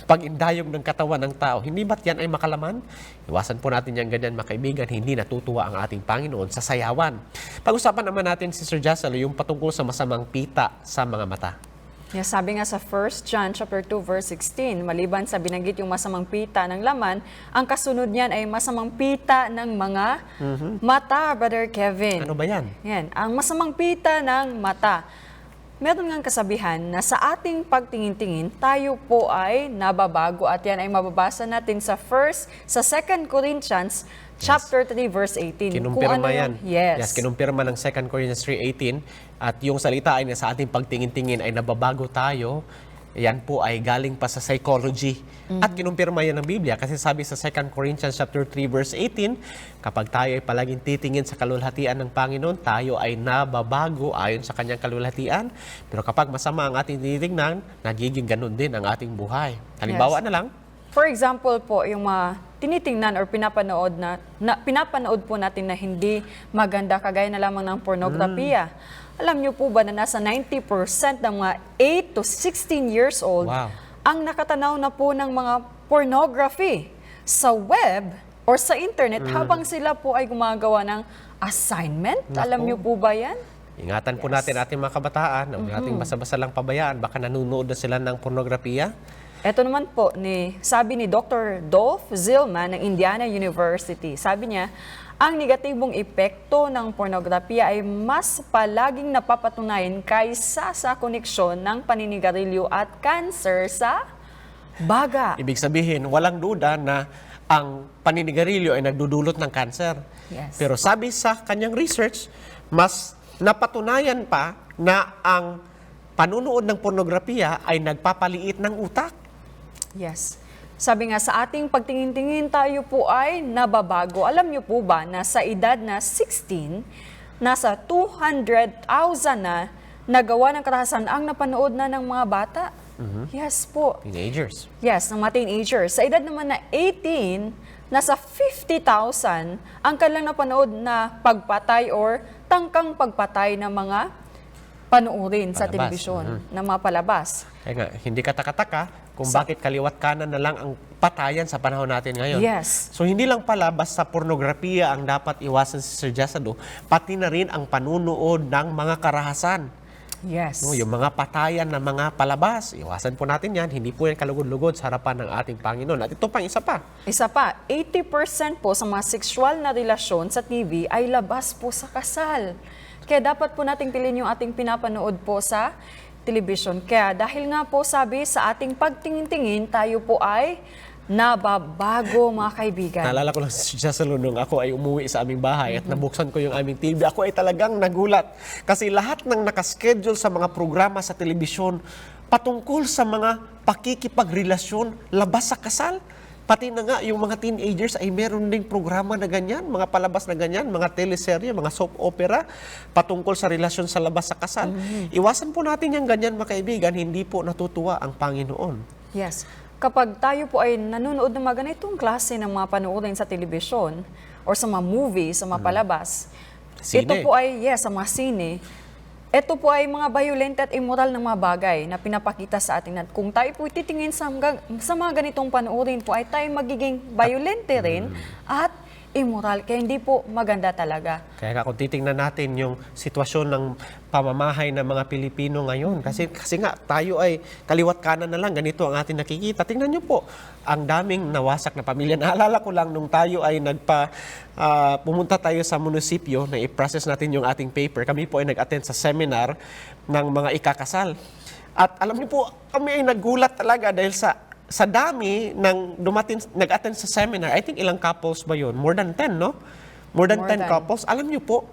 Speaker 1: pag-indayog ng katawan ng tao. Hindi ba't yan ay makalaman? Iwasan po natin yung ganyan mga kaibigan, hindi natutuwa ang ating Panginoon sa sayawan. Pag-usapan naman natin si Sir Jocelyn yung patungkol sa masamang pita sa mga mata.
Speaker 2: Yeah, sabi nga sa 1 John chapter 2 verse 16, maliban sa binanggit yung masamang pita ng laman, ang kasunod niyan ay masamang pita ng mga mata, Brother Kevin.
Speaker 1: Ano ba yan?
Speaker 2: Yan, ang masamang pita ng mata. Meron ngang kasabihan na sa ating pagtingin-tingin, tayo po ay nababago at yan ay mababasa natin sa 2 Corinthians chapter 3 verse 18.
Speaker 1: Kinumpirma yan.
Speaker 2: Yes.
Speaker 1: Kinumpirma ng 2 Corinthians 3:18 at yung salita ay na sa ating pagtingin-tingin ay nababago tayo. Yan po ay galing pa sa psychology. At kinumpirma yan ng Biblia kasi sabi sa 2 Corinthians chapter 3 verse 18, kapag tayo ay palaging titingin sa kalulhatian ng Panginoon, tayo ay nababago ayon sa kanyang kalulhatian. Pero kapag masama ang ating tinitingnan, nagiging ganun din ang ating buhay. Halimbawa na lang.
Speaker 2: For example po, yung mga tinitingnan or pinapanood po natin na hindi maganda, kagaya na lamang ng pornografiya. Alam niyo po ba na nasa 90% ng mga 8 to 16 years old ang nakatanaw na po ng mga pornography sa web or sa internet habang sila po ay gumagawa ng assignment?
Speaker 1: Naku.
Speaker 2: Alam niyo po ba yan?
Speaker 1: Ingatan po natin ating mga kabataan, huwag nating basa-basa lang pabayaan, baka nanonood na sila ng pornografiya.
Speaker 2: Ito naman po, sabi ni Dr. Dolph Zillman ng Indiana University, sabi niya, ang negatibong epekto ng pornografiya ay mas palaging napapatunayan kaysa sa koneksyon ng paninigarilyo at cancer sa baga.
Speaker 1: Ibig sabihin, walang duda na ang paninigarilyo ay nagdudulot ng cancer.
Speaker 2: Yes.
Speaker 1: Pero sabi sa kanyang research, mas napatunayan pa na ang panunood ng pornografiya ay nagpapaliit ng utak.
Speaker 2: Yes. Sabi nga sa ating pagtingin-tingin tayo po ay nababago. Alam niyo po ba na sa edad na 16, nasa 200,000 na nagawa ng karahasan ang napanood na ng mga bata? Yes po.
Speaker 1: Teenagers.
Speaker 2: Yes, ng mga teenagers. Sa edad naman na 18, nasa 50,000 ang kanilang napanood na pagpatay or tangkang pagpatay ng mga panuorin sa
Speaker 1: Palabas.
Speaker 2: telebisyon, ng mga palabas.
Speaker 1: Kaya nga, hindi kataka-taka kung bakit kaliwat kanan na lang ang patayan sa panahon natin ngayon.
Speaker 2: Yes.
Speaker 1: So hindi lang pala basta pornografiya ang dapat iwasan si Sir Jasado, pati na rin ang panunood ng mga karahasan.
Speaker 2: Yes.
Speaker 1: No, yung mga patayan ng mga palabas, iwasan po natin yan. Hindi po yan kalugod-lugod sa harapan ng ating Panginoon. At ito pang isa pa.
Speaker 2: Isa pa, 80% po sa mga sexual na relasyon sa TV ay labas po sa kasal. Kaya dapat po nating piliin yung ating pinapanood po sa television. Kaya dahil nga po sabi sa ating pagtingin-tingin, tayo po ay nababago, mga kaibigan.
Speaker 1: Naalala ko lang si Jasalo nung ako ay umuwi sa aming bahay at nabuksan ko yung aming TV. Ako ay talagang nagulat. Kasi lahat ng nakaschedule sa mga programa sa telebisyon patungkol sa mga pakikipagrelasyon labas sa kasal. Pati na nga yung mga teenagers ay meron ding programa na ganyan, mga palabas na ganyan, mga teleserye, mga soap opera patungkol sa relasyon sa labas sa kasal. Iwasan po natin yung ganyan, mga kaibigan, hindi po natutuwa ang Panginoon.
Speaker 2: Yes. Kapag tayo po ay nanonood ng mga ganitong klase ng mga panoorin sa telebisyon or sa mga movies, sa mga palabas,
Speaker 1: Sine.
Speaker 2: ito po ay, yes, sa mga sine, ito po ay mga violent at immoral ng mga bagay na pinapakita sa atin. At kung tayo po titingin sa mga ganitong panoorin po, ay tayo magiging violente rin at immoral. Kaya hindi po maganda talaga.
Speaker 1: Kaya kung titingnan natin yung sitwasyon ng pamamahay ng mga Pilipino ngayon, kasi nga tayo ay kaliwat kanan na lang, ganito ang ating nakikita. Tingnan nyo po, ang daming nawasak na pamilya. Naalala ko lang nung tayo ay pumunta tayo sa munisipyo na i-process natin yung ating paper. Kami po ay nag-attend sa seminar ng mga ikakasal. At alam niyo po, kami ay nagulat talaga dahil sa dami ng nag-attend sa seminar. I think ilang couples ba yun? More than 10, no? More than 10 couples. Alam niyo po,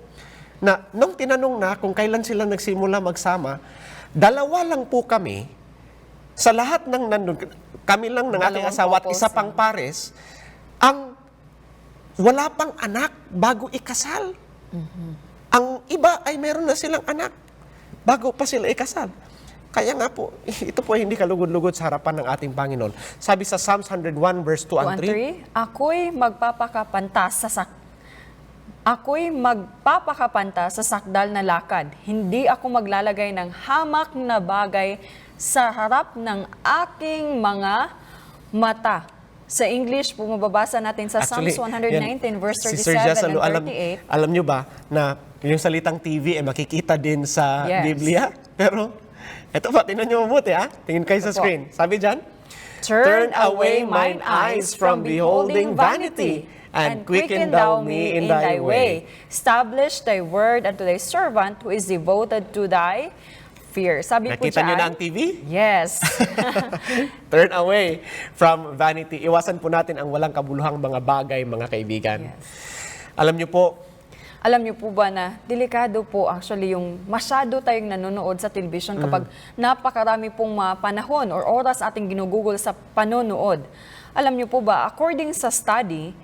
Speaker 1: na nung tinanong na kung kailan sila nagsimula magsama, 2 lang po kami, sa lahat ng nandun, kami lang ng ating
Speaker 2: Dalawang
Speaker 1: asawa at
Speaker 2: couples,
Speaker 1: isa pang pares, ang wala pang anak bago ikasal. Ang iba ay meron na silang anak bago pa sila ikasal. Kaya nga po, ito po ay hindi kalugod-lugod sa harapan ng ating Panginoon. Sabi sa Psalms 101 verse 2 and 3,
Speaker 2: Ako'y magpapakapanta sa sakdal na lakad. Hindi ako maglalagay ng hamak na bagay sa harap ng aking mga mata. Sa English, po mababasa natin sa Psalms 119 verse 37
Speaker 1: si Sir Jasalo,
Speaker 2: and 38.
Speaker 1: alam nyo ba na yung salitang TV ay makikita din sa
Speaker 2: Yes.
Speaker 1: Biblia? Pero, eto pa, tingnan nyo mabuti ha. Tingin kayo sa
Speaker 2: Opo.
Speaker 1: screen. Sabi dyan,
Speaker 2: Turn away mine eyes from beholding vanity, and quicken thou me in thy way. Establish thy word unto thy servant who is devoted to thy fear. Sabi po
Speaker 1: nakita nyo na
Speaker 2: dyan,
Speaker 1: ang TV?
Speaker 2: yes.
Speaker 1: Turn away from vanity. Iwasan po natin ang walang kabuluhang mga bagay, mga kaibigan.
Speaker 2: Yes.
Speaker 1: Alam nyo po,
Speaker 2: Alam niyo po ba na delikado po actually yung masyado tayong nanonood sa television kapag napakarami pong mga panahon or oras ating ginugugol sa panonood. Alam niyo po ba, according sa study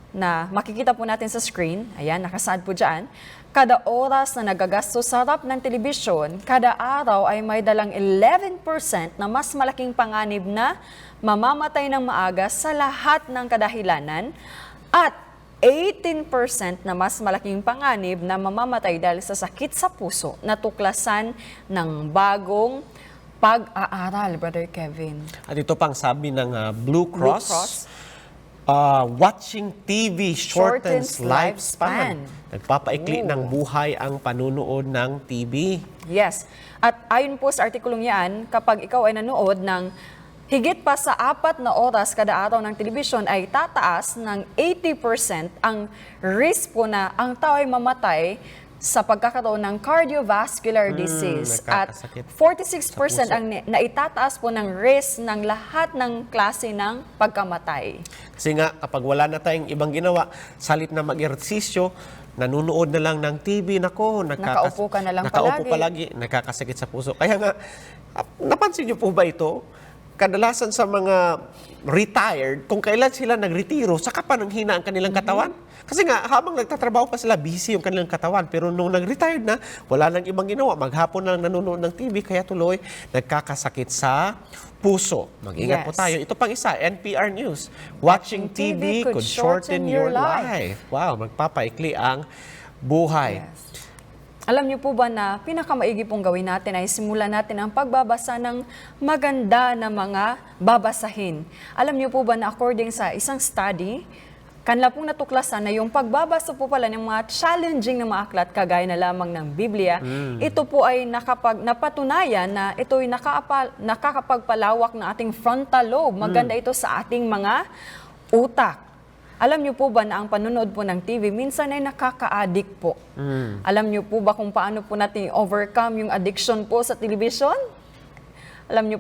Speaker 2: na makikita po natin sa screen, ayan, nakasaad po dyan, kada oras na nagagastos sa harap ng telebisyon, kada araw ay may dalang 11% na mas malaking panganib na mamamatay ng maaga sa lahat ng kadahilanan at 18% na mas malaking panganib na mamamatay dahil sa sakit sa puso na tuklasan ng bagong pag-aaral, Brother Kevin.
Speaker 1: at ito pang sabi ng Blue Cross,
Speaker 2: Cross.
Speaker 1: Watching TV shortens
Speaker 2: Shortens
Speaker 1: lifespan.
Speaker 2: lifespan.
Speaker 1: Nagpapaikli
Speaker 2: Ooh.
Speaker 1: ng buhay ang panunood ng TV.
Speaker 2: Yes. At ayon po sa artikulong yan, kapag ikaw ay nanood ng higit pa sa 4 na oras kada araw ng telebisyon ay tataas ng 80% ang risk po na ang tao ay mamatay sa pagkakaroon ng cardiovascular disease. At
Speaker 1: nagkakasakit
Speaker 2: 46% ang naitataas po ng risk ng lahat ng klase ng pagkamatay.
Speaker 1: Kasi nga, kapag wala na tayong ibang ginawa, salit na mag-ehersisyo, nanunood na lang ng TV,
Speaker 2: Nakaupo ka na lang
Speaker 1: nakaupo
Speaker 2: palagi.
Speaker 1: nakakasakit sa puso. Kaya nga, napansin niyo po ba ito? kadalasan sa mga retired, kung kailan sila nagretiro, saka pa nanghina ang kanilang katawan. Kasi nga, habang nagtatrabaho pa sila, busy yung kanilang katawan. Pero nung nag-retired na, wala nang ibang ginawa. Maghapon na lang nanonood ng TV, kaya tuloy nagkakasakit sa puso. Mag-ingat po
Speaker 2: Yes.
Speaker 1: tayo. Ito pang isa, NPR News. Watching TV could shorten your life. Wow, magpapaikli ang buhay.
Speaker 2: Yes. Alam niyo po ba na pinakamaigi pong gawin natin ay simulan natin ang pagbabasa ng maganda na mga babasahin. Alam niyo po ba na according sa isang study, kanila pong natuklasan na yung pagbabasa po pala ng mga challenging na mga aklat kagaya na lamang ng Biblia, ito po ay napatunayan na ito ay nakakapagpalawak ng ating frontal lobe. Maganda ito sa ating mga utak. Alam niyo po ba na ang panonood po ng TV minsan ay nakaka-addict po? Alam niyo po ba kung paano po natin overcome yung addiction po sa television? Alam niyo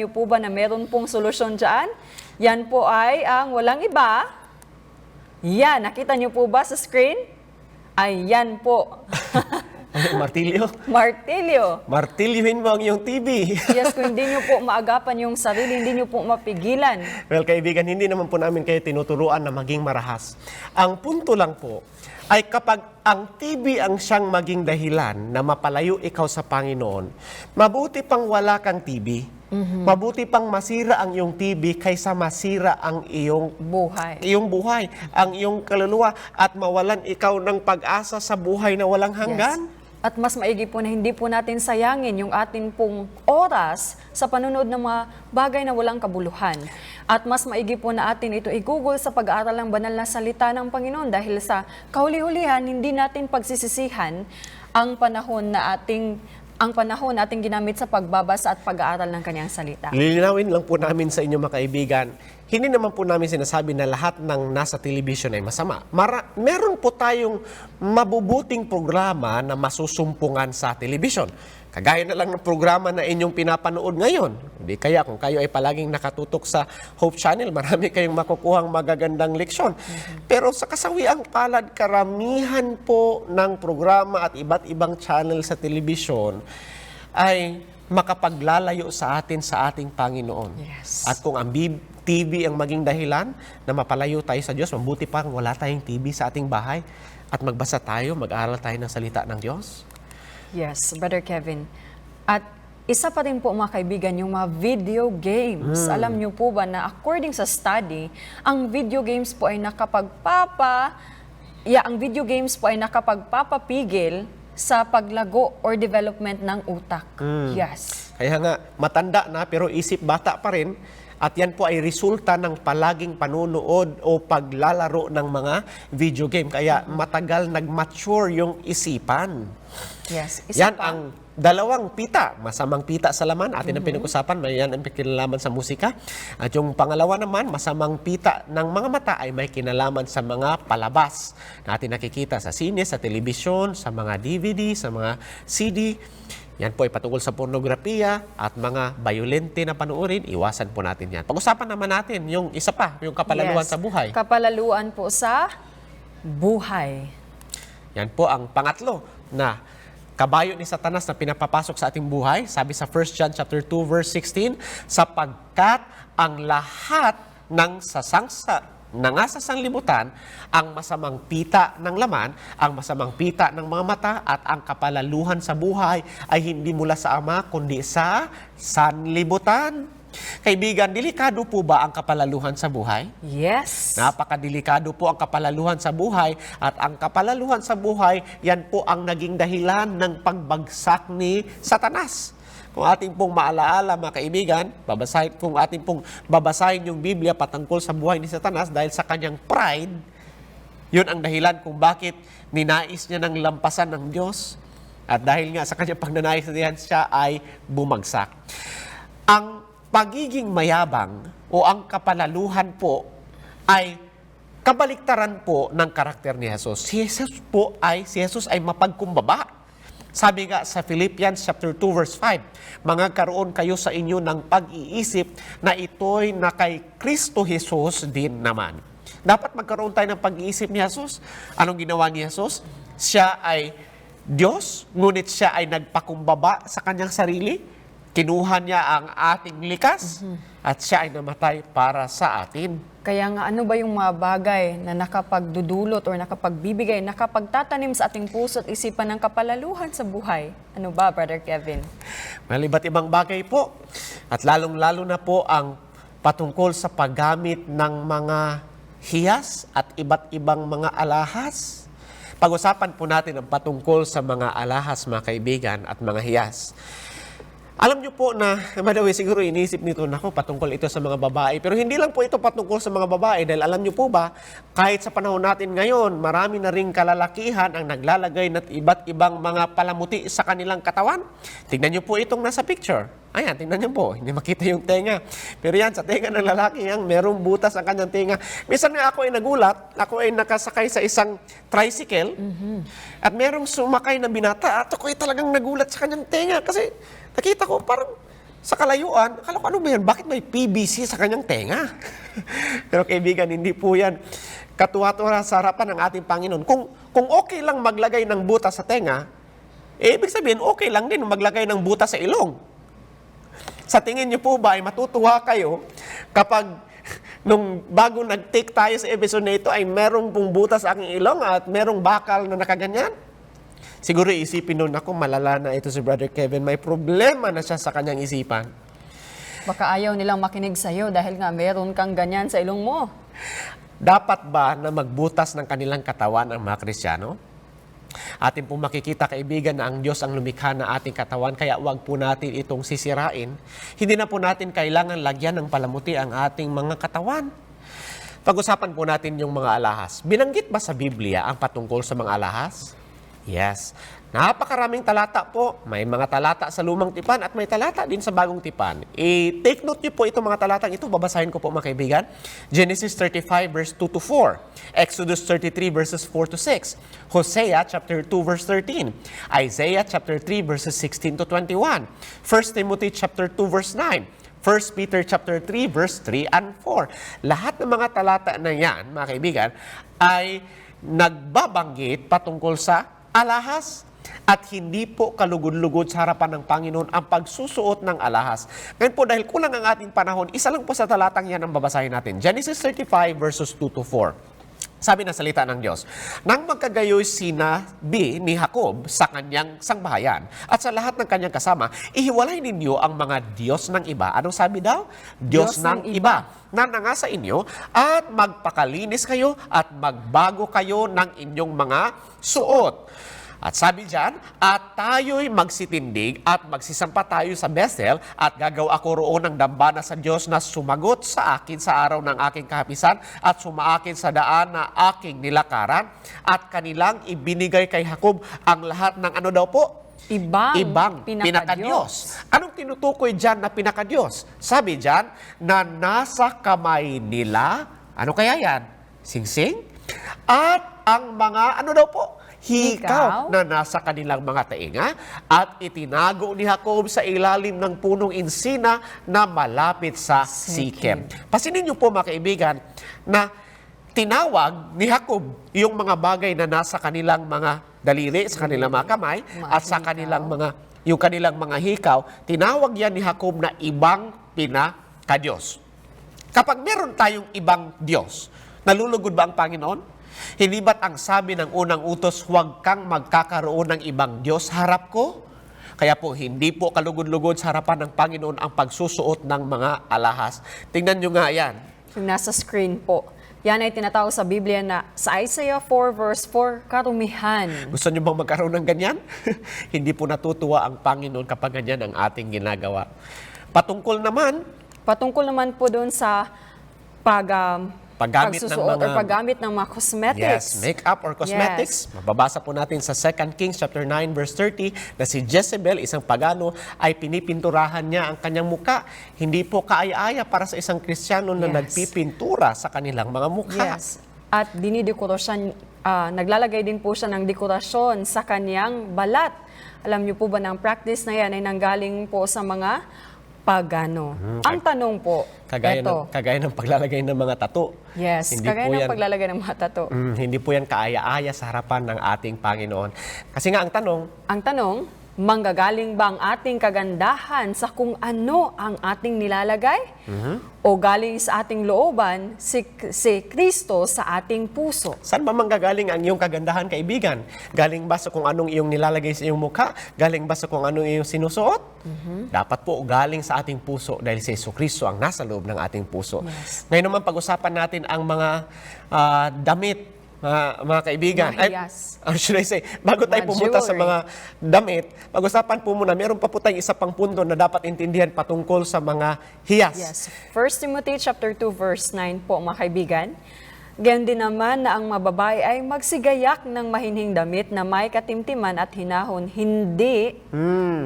Speaker 2: po ba na meron pong solusyon diyan? Yan po ay ang walang iba. Yan, nakita niyo po ba sa screen? Ay, yan po.
Speaker 1: Martilyo?
Speaker 2: Martilyo.
Speaker 1: Martilyuhin mo ang iyong TV.
Speaker 2: Yes, kung hindi niyo po maagapan yung sarili, hindi niyo po mapigilan.
Speaker 1: Well, kaibigan, hindi naman po namin kayo tinuturuan na maging marahas. Ang punto lang po ay kapag ang TV ang siyang maging dahilan na mapalayo ikaw sa Panginoon, mabuti pang wala kang TV. Mabuti pang masira ang iyong TV kaysa masira ang iyong buhay, ang iyong kaluluwa at mawalan ikaw ng pag-asa sa buhay na walang hanggan.
Speaker 2: Yes. At mas maigi po na hindi po natin sayangin yung atin pong oras sa panunod ng mga bagay na walang kabuluhan. At mas maigi po na atin ito igugol sa pag-aaral ng banal na salita ng Panginoon dahil sa kahuli-hulihan, hindi natin pagsisisihan ang panahon nating ginamit sa pagbabasa at pag-aaral ng kanyang salita.
Speaker 1: Lilinawin lang po namin sa inyo mga kaibigan, hindi naman po namin sinasabi na lahat ng nasa television ay masama. Meron po tayong mabubuting programa na masusumpungan sa television. Kagaya na lang ng programa na inyong pinapanood ngayon. Hindi kaya kung kayo ay palaging nakatutok sa Hope Channel, marami kayong makukuhang magagandang leksyon. Pero sa kasawiang palad, karamihan po ng programa at iba't ibang channel sa television ay makapaglalayo sa atin sa ating Panginoon.
Speaker 2: Yes.
Speaker 1: At kung ang TV ang maging dahilan na mapalayo tayo sa Diyos, mabuti pang wala tayong TV sa ating bahay at magbasa tayo, mag-aaral tayo ng salita ng Diyos.
Speaker 2: Yes, Brother Kevin. At isa pa rin po mga kaibigan, yung mga video games. Alam niyo po ba na according sa study, ang video games po ay nakapagpapapigil sa paglago or development ng utak. Yes.
Speaker 1: Kaya nga, matanda na pero isip bata pa rin. At yan po ay resulta ng palaging panunood o paglalaro ng mga video game. Kaya matagal nag-mature yung isipan.
Speaker 2: Yes. Isa
Speaker 1: Yan
Speaker 2: pa.
Speaker 1: ang dalawang pita. Masamang pita sa laman. Atin ang pinag-usapan. May yan ang kinalaman sa musika. At yung pangalawa naman, masamang pita ng mga mata ay may kinalaman sa mga palabas. Na atin nakikita sa sine, sa telebisyon, sa mga DVD, sa mga CD. Yan po ay patungkol sa pornografiya at mga violente na panuorin. Iwasan po natin yan. Pag-usapan naman natin yung isa pa, yung kapalaluhan
Speaker 2: Yes.
Speaker 1: sa buhay.
Speaker 2: Kapalaluan po sa buhay.
Speaker 1: Yan po ang pangatlo na kabayo ni Satanas na pinapapasok sa ating buhay. Sabi sa 1 John chapter 2 verse 16, sapagkat ang lahat ng nasa sanglibutan, ang masamang pita ng laman, ang masamang pita ng mga mata at ang kapalaluhan sa buhay ay hindi mula sa Ama kundi sa sanlibutan. Kaibigan, delikado po ba ang kapalaluhan sa buhay?
Speaker 2: Yes.
Speaker 1: Napakadelikado po ang kapalaluhan sa buhay at ang kapalaluhan sa buhay, yan po ang naging dahilan ng pagbagsak ni Satanas. Kung ating pong maalaala mga kaibigan, kung ating pong babasahin yung Biblia patungkol sa buhay ni Satanas dahil sa kanyang pride, yun ang dahilan kung bakit ninais niya ng lampasan ng Diyos. At dahil nga sa kanyang pagnanais niyan, siya ay bumagsak. Ang pagiging mayabang o ang kapalaluhan po ay kabaliktaran po ng karakter ni Jesus. Si Jesus ay mapagkumbaba. Sabi nga sa Philippians chapter 2 verse 5, mangagkaroon kayo sa inyo ng pag-iisip na ito'y na kay Kristo Jesus din naman. Dapat magkaroon tayo ng pag-iisip ni Jesus. Anong ginawa ni Jesus? Siya ay Diyos, ngunit siya ay nagpakumbaba sa kanyang sarili. Kinuha niya ang ating likas at siya ay namatay para sa atin.
Speaker 2: Kaya nga ano ba yung mga bagay na nakapagdudulot or nakapagbibigay, nakapagtatanim sa ating puso at isipan ng kapalaluhan sa buhay? Ano ba, Brother Kevin?
Speaker 1: Well, iba't ibang bagay po. At lalong-lalo na po ang patungkol sa paggamit ng mga hiyas at iba't ibang mga alahas. Pag-usapan po natin ang patungkol sa mga alahas, mga kaibigan, at mga hiyas. Alam niyo po na, by the way, siguro iniisip nito, nako, patungkol ito sa mga babae. Pero hindi lang po ito patungkol sa mga babae dahil alam niyo po ba, kahit sa panahon natin ngayon, marami na ring kalalakihan ang naglalagay ng iba't ibang mga palamuti sa kanilang katawan. Tingnan niyo po itong nasa picture. Ayan, tingnan niyo po, hindi makita yung tenga. Pero yan, sa tenga ng lalaki yan, merong butas ang kanyang tenga. Minsan nga ako ay nagulat, ako ay nakasakay sa isang tricycle, at merong sumakay na binata, at ako ay talagang nagulat sa kanyang tenga kasi nakita ko parang sa kalayuan, akala ko ano ba yan? Bakit may PVC sa kanyang tenga? Pero kaibigan, hindi po yan katuwa-tuwa sa harapan ng ating Panginoon. Kung okay lang maglagay ng butas sa tenga, ibig sabihin okay lang din maglagay ng butas sa ilong. Sa tingin niyo po ba ay matutuwa kayo kapag nung bago nag-take tayo sa episode na ito ay merong pong butas sa aking ilong at merong bakal na nakaganyan? Siguro isipin nun ako, malala na ito si Brother Kevin. May problema na siya sa kanyang isipan.
Speaker 2: Baka ayaw nilang makinig sa'yo dahil nga meron kang ganyan sa ilong mo.
Speaker 1: Dapat ba na magbutas ng kanilang katawan ang mga Kristiyano? Atin po makikita, kaibigan, na ang Diyos ang lumikha na ating katawan, kaya wag po natin itong sisirain. Hindi na po natin kailangan lagyan ng palamuti ang ating mga katawan. Pag-usapan po natin yung mga alahas. Binanggit ba sa Biblia ang patungkol sa mga alahas? Yes. Napakaraming talata po. May mga talata sa Lumang Tipan at may talata din sa Bagong Tipan. I-take note niyo po itong mga talatang ito. Babasahin ko po, mga kaibigan. Genesis 35 verse 2 to 4. Exodus 33 verses 4 to 6. Hosea chapter 2 verse 13. Isaiah chapter 3 verses 16 to 21. 1 Timothy chapter 2 verse 9. 1 Peter chapter 3 verse 3 and 4. Lahat ng mga talata na yan, mga kaibigan, ay nagbabanggit patungkol sa alahas at hindi po kalugod-lugod sa harapan ng Panginoon ang pagsusuot ng alahas. Ngayon po, dahil kulang ang ating panahon, isa lang po sa talatang yan ang babasahin natin. Genesis 35 verses 2 to 4. Sabi ng salita ng Diyos, nang magkagayoy sinabi ni Jacob sa kanyang sangbahayan at sa lahat ng kanyang kasama, ihiwalay ninyo ang mga Diyos ng iba. Anong sabi daw? Diyos ng iba na nangasa inyo at magpakalinis kayo at magbago kayo ng inyong mga suot. At sabi diyan, at tayo'y magsitindig at magsisampa tayo sa Bethel at gagawa ako roon ng dambana sa Diyos na sumagot sa akin sa araw ng aking kahapisan at sumaakin sa daan na aking nilakaran at kanilang ibinigay kay Jacob ang lahat ng ano daw po? Ibang pinakadiyos. Anong tinutukoy dyan na pinakadiyos? Sabi dyan na nasa kamay nila, ano kaya yan? Singsing? At ang mga ano daw po? Hikaw na nasa kanilang mga tainga at itinago ni Jacob sa ilalim ng punong insina na malapit sa Sikem. Pasinin niyo po, mga kaibigan, na tinawag ni Jacob yung mga bagay na nasa kanilang mga daliri, sa kanilang mga kamay, at sa kanilang yung kanilang mga hikaw, tinawag yan ni Jacob na ibang pinakadiyos. Kapag meron tayong ibang Diyos, nalulugod ba ang Panginoon? Hindi ba't ang sabi ng unang utos, huwag kang magkakaroon ng ibang Diyos harap ko? Kaya po, hindi po kalugod-lugod sa harapan ng Panginoon ang pagsusuot ng mga alahas. Tingnan nyo nga yan.
Speaker 2: Yung nasa screen po. Yan ay tinatawag sa Biblia na sa Isaiah 4 verse 4, karumihan.
Speaker 1: Gusto nyo bang magkaroon ng ganyan? Hindi po natutuwa ang Panginoon kapag ganyan ang ating ginagawa. Patungkol naman po doon sa paggamit ng mga cosmetics. Yes, makeup or cosmetics. Yes. Mababasa po natin sa 2 Kings chapter 9 verse 30 na si Jezebel, isang pagano, ay pinipinturahan niya ang kanyang muka. Hindi po kaaya-aya para sa isang Kristiyano na nagpipintura sa kanilang mga mukha.
Speaker 2: Yes. At naglalagay din po siya ng dekorasyon sa kanyang balat. Alam niyo po ba na ang practice na yan ay nanggaling po sa mga pagano. Ang tanong po,
Speaker 1: kagaya ng paglalagay ng mga tattoo.
Speaker 2: Yes, kagaya ng paglalagay ng mga tattoo.
Speaker 1: Hindi po yan kaaya-aya sa harapan ng ating Panginoon. Kasi nga ang tanong,
Speaker 2: Manggagaling ba ang ating kagandahan sa kung ano ang ating nilalagay? O galing sa ating looban si Kristo sa ating puso?
Speaker 1: Saan ba manggagaling ang iyong kagandahan, kaibigan? Galing ba sa kung anong iyong nilalagay sa iyong mukha? Galing ba sa kung anong iyong sinusuot? Dapat po galing sa ating puso dahil si Jesucristo ang nasa loob ng ating puso.
Speaker 2: Yes.
Speaker 1: Ngayon naman pag-usapan natin ang mga damit, mga kaibigan.
Speaker 2: Mga hiyas.
Speaker 1: Or should I say, bago tayo
Speaker 2: Mga
Speaker 1: pumunta sa
Speaker 2: jewelry.
Speaker 1: mga damit, pag-usapan po muna, meron pa po tayong isa pang punto na dapat intindihan patungkol sa mga hiyas.
Speaker 2: Yes. 1 Timothy chapter 2 verse 9 po mga kaibigan. Gayon din naman na ang mababae ay magsigayak ng mahinhing damit na may katimtiman at hinahon, hindi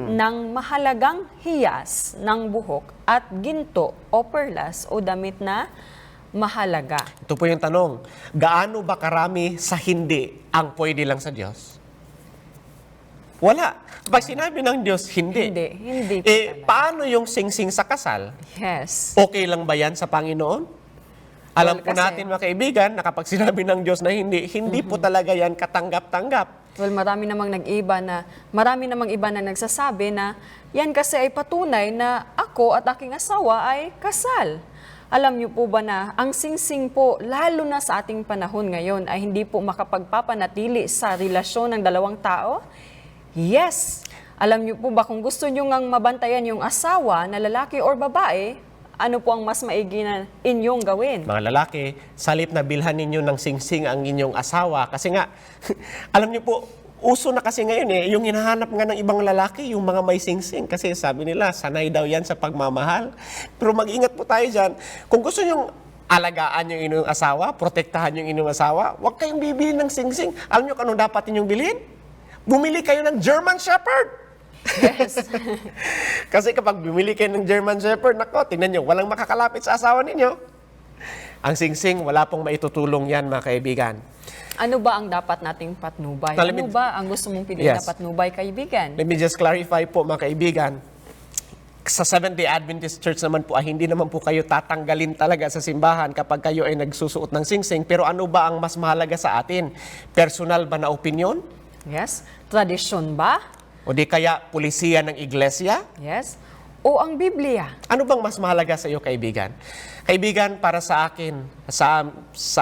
Speaker 2: ng mahalagang hiyas ng buhok at ginto o perlas o damit na mahalaga.
Speaker 1: Ito po yung tanong, gaano ba karami sa hindi ang pwede lang sa Diyos? Wala. Pag sinabi ng Diyos, hindi.
Speaker 2: Hindi po talaga.
Speaker 1: Paano yung singsing sa kasal?
Speaker 2: Yes.
Speaker 1: Okay lang ba yan sa Panginoon? Alam po
Speaker 2: kasi-
Speaker 1: natin mga kaibigan, na kapag sinabi ng Diyos na hindi po talaga yan katanggap-tanggap.
Speaker 2: Well, marami namang iba na nagsasabi na yan kasi ay patunay na ako at aking asawa ay kasal. Alam niyo po ba na ang singsing po, lalo na sa ating panahon ngayon, ay hindi po makapagpapanatili sa relasyon ng dalawang tao? Yes! Alam niyo po ba kung gusto niyo ngang mabantayan yung asawa na lalaki or babae, ano po ang mas maigi na inyong gawin?
Speaker 1: Mga lalaki, salit na bilhan ninyo ng singsing ang inyong asawa. Kasi nga, alam niyo po, uso na kasi ngayon yung hinahanap nga ng ibang lalaki, yung mga may singsing. Kasi sabi nila, sanay daw yan sa pagmamahal. Pero mag-ingat po tayo dyan. Kung gusto nyong alagaan yung inyong asawa, protektahan yung inyong asawa, huwag kayong bibili ng singsing. Alam niyo kung anong dapat inyong bilhin? Bumili kayo ng German Shepherd.
Speaker 2: Yes.
Speaker 1: Kasi kapag bumili kayo ng German Shepherd, nako, tingnan nyo, walang makakalapit sa asawa ninyo. Ang singsing, wala pong maitutulong yan, mga kaibigan.
Speaker 2: Ano ba ang dapat nating patnubay?
Speaker 1: Now,
Speaker 2: Ano ba ang gusto mong piliin na
Speaker 1: Yes.
Speaker 2: patnubay, kaibigan?
Speaker 1: Let me just clarify po, mga kaibigan. Sa Seventh-day Adventist Church naman po, hindi naman po kayo tatanggalin talaga sa simbahan kapag kayo ay nagsusuot ng singsing. Pero ano ba ang mas mahalaga sa atin? Personal ba na opinion?
Speaker 2: Yes. Tradisyon ba?
Speaker 1: O di kaya pulisiya ng iglesia?
Speaker 2: Yes. O ang Biblia?
Speaker 1: Ano bang mas mahalaga sa iyo, kaibigan? Kaibigan, para sa akin, sa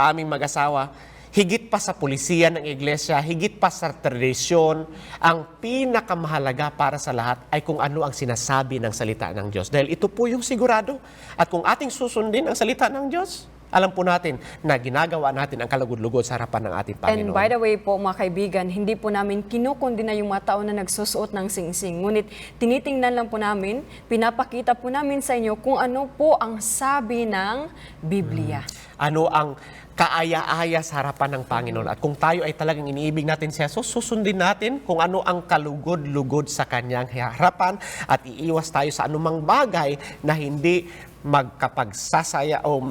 Speaker 1: aming mag-asawa, higit pa sa pulisiya ng iglesia, higit pa sa tradisyon, ang pinakamahalaga para sa lahat ay kung ano ang sinasabi ng salita ng Diyos. Dahil ito po yung sigurado. At kung ating susundin ang salita ng Diyos, alam po natin na ginagawa natin ang kalugod-lugod sa harapan ng ating
Speaker 2: And
Speaker 1: Panginoon.
Speaker 2: by the way po mga kaibigan, hindi po namin kinukundi na yung mga tao na nagsusuot ng singsing. Ngunit tinitingnan lang po namin, pinapakita po namin sa inyo kung ano po ang sabi ng Biblia.
Speaker 1: Ano ang kaaya-aya sa harapan ng Panginoon. At kung tayo ay talagang iniibig natin si Jesus, susundin natin kung ano ang kalugod-lugod sa kanyang harapan at iiwas tayo sa anumang bagay na hindi magkapagsasaya o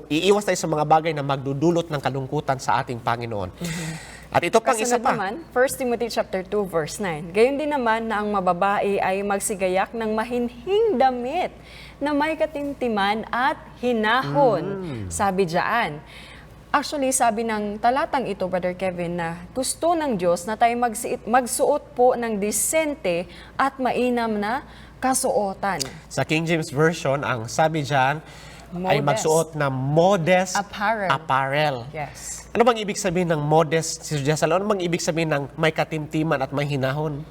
Speaker 1: iiwas tayo sa mga bagay na magdudulot ng kalungkutan sa ating Panginoon. At ito pang isa
Speaker 2: Kasunod
Speaker 1: pa.
Speaker 2: naman, 1 Timothy chapter 2 verse 9. Gayon din naman na ang mababae ay magsigayak ng mahinhing damit na may katimtiman at hinahon. Sabi diyan. Actually, sabi ng talatang ito, Brother Kevin, na gusto ng Diyos na tayo magsuot po ng disente at mainam na kasuotan.
Speaker 1: Sa King James Version, ang sabi dyan ay
Speaker 2: Modest.
Speaker 1: magsuot na modest
Speaker 2: Apparel.
Speaker 1: apparel.
Speaker 2: Yes.
Speaker 1: Ano bang ibig sabihin ng modest, Sir Jessel? Ano bang ibig sabihin ng may katimtiman at may hinahon?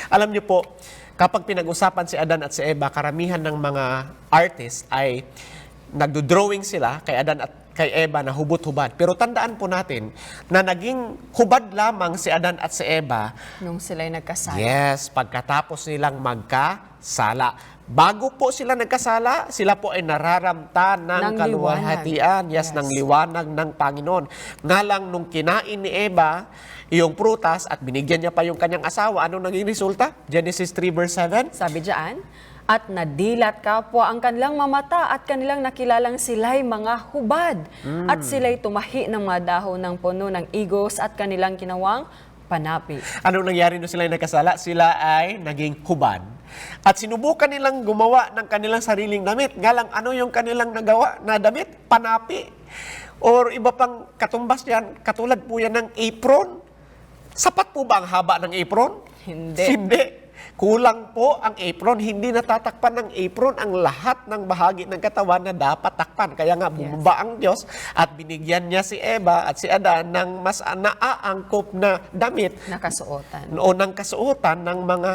Speaker 1: Alam niyo po, kapag pinag-usapan si Adan at si Eva, karamihan ng mga artist ay nagdo-drawing sila kay Adan at kay Eva na hubot-hubad. Pero tandaan po natin na naging hubad lamang si Adan at si Eva,
Speaker 2: Nung sila'y nagkasala.
Speaker 1: yes, pagkatapos nilang magkasala. Bago po sila nagkasala, sila po ay nararamta ng
Speaker 2: Ng
Speaker 1: kaluwalhatian.
Speaker 2: liwanag. Yes.
Speaker 1: Ng liwanag ng Panginoon. Nga lang nung kinain ni Eva yung prutas at binigyan niya pa yung kanyang asawa, anong naging resulta? Genesis 3 verse 7.
Speaker 2: Sabi diyan, at nadilat kapwa ang kanilang mamata at kanilang nakilalang sila'y mga hubad. At sila'y tumahi ng mga dahon ng puno ng igos at kanilang kinawang panapi.
Speaker 1: Anong nangyari nung sila ay nagkasala? Sila ay naging hubad. At sinubukan nilang gumawa ng kanilang sariling damit. Nga lang, ano yung kanilang nagawa na damit? Panapi. Or iba pang katumbas yan, katulad po yan ng apron. Sapat po ba ang haba ng apron?
Speaker 2: Hindi.
Speaker 1: Hindi. Kulang po ang apron. Hindi natatakpan ng apron ang lahat ng bahagi ng katawan na dapat takpan. Kaya nga bumaba ang Diyos at binigyan niya si Eva at si Adan ng mas naaangkop na damit
Speaker 2: Nakasuotan.
Speaker 1: noon ng kasuotan ng mga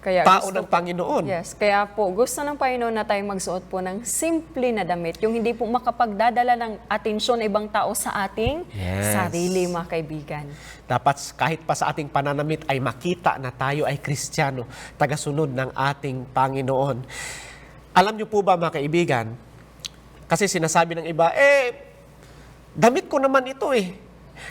Speaker 2: Kaya
Speaker 1: tao
Speaker 2: gusto
Speaker 1: ng Panginoon.
Speaker 2: Yes, kaya po gusto ng Panginoon na tayong magsuot po ng simple na damit, yung hindi po makapagdadala ng atensyon ng ibang tao sa ating
Speaker 1: Yes.
Speaker 2: sarili, mga kaibigan.
Speaker 1: Dapat kahit pa sa ating pananamit ay makita na tayo ay Kristiyano, tagasunod ng ating Panginoon. Alam niyo po ba, mga kaibigan, kasi sinasabi ng iba, damit ko naman ito eh.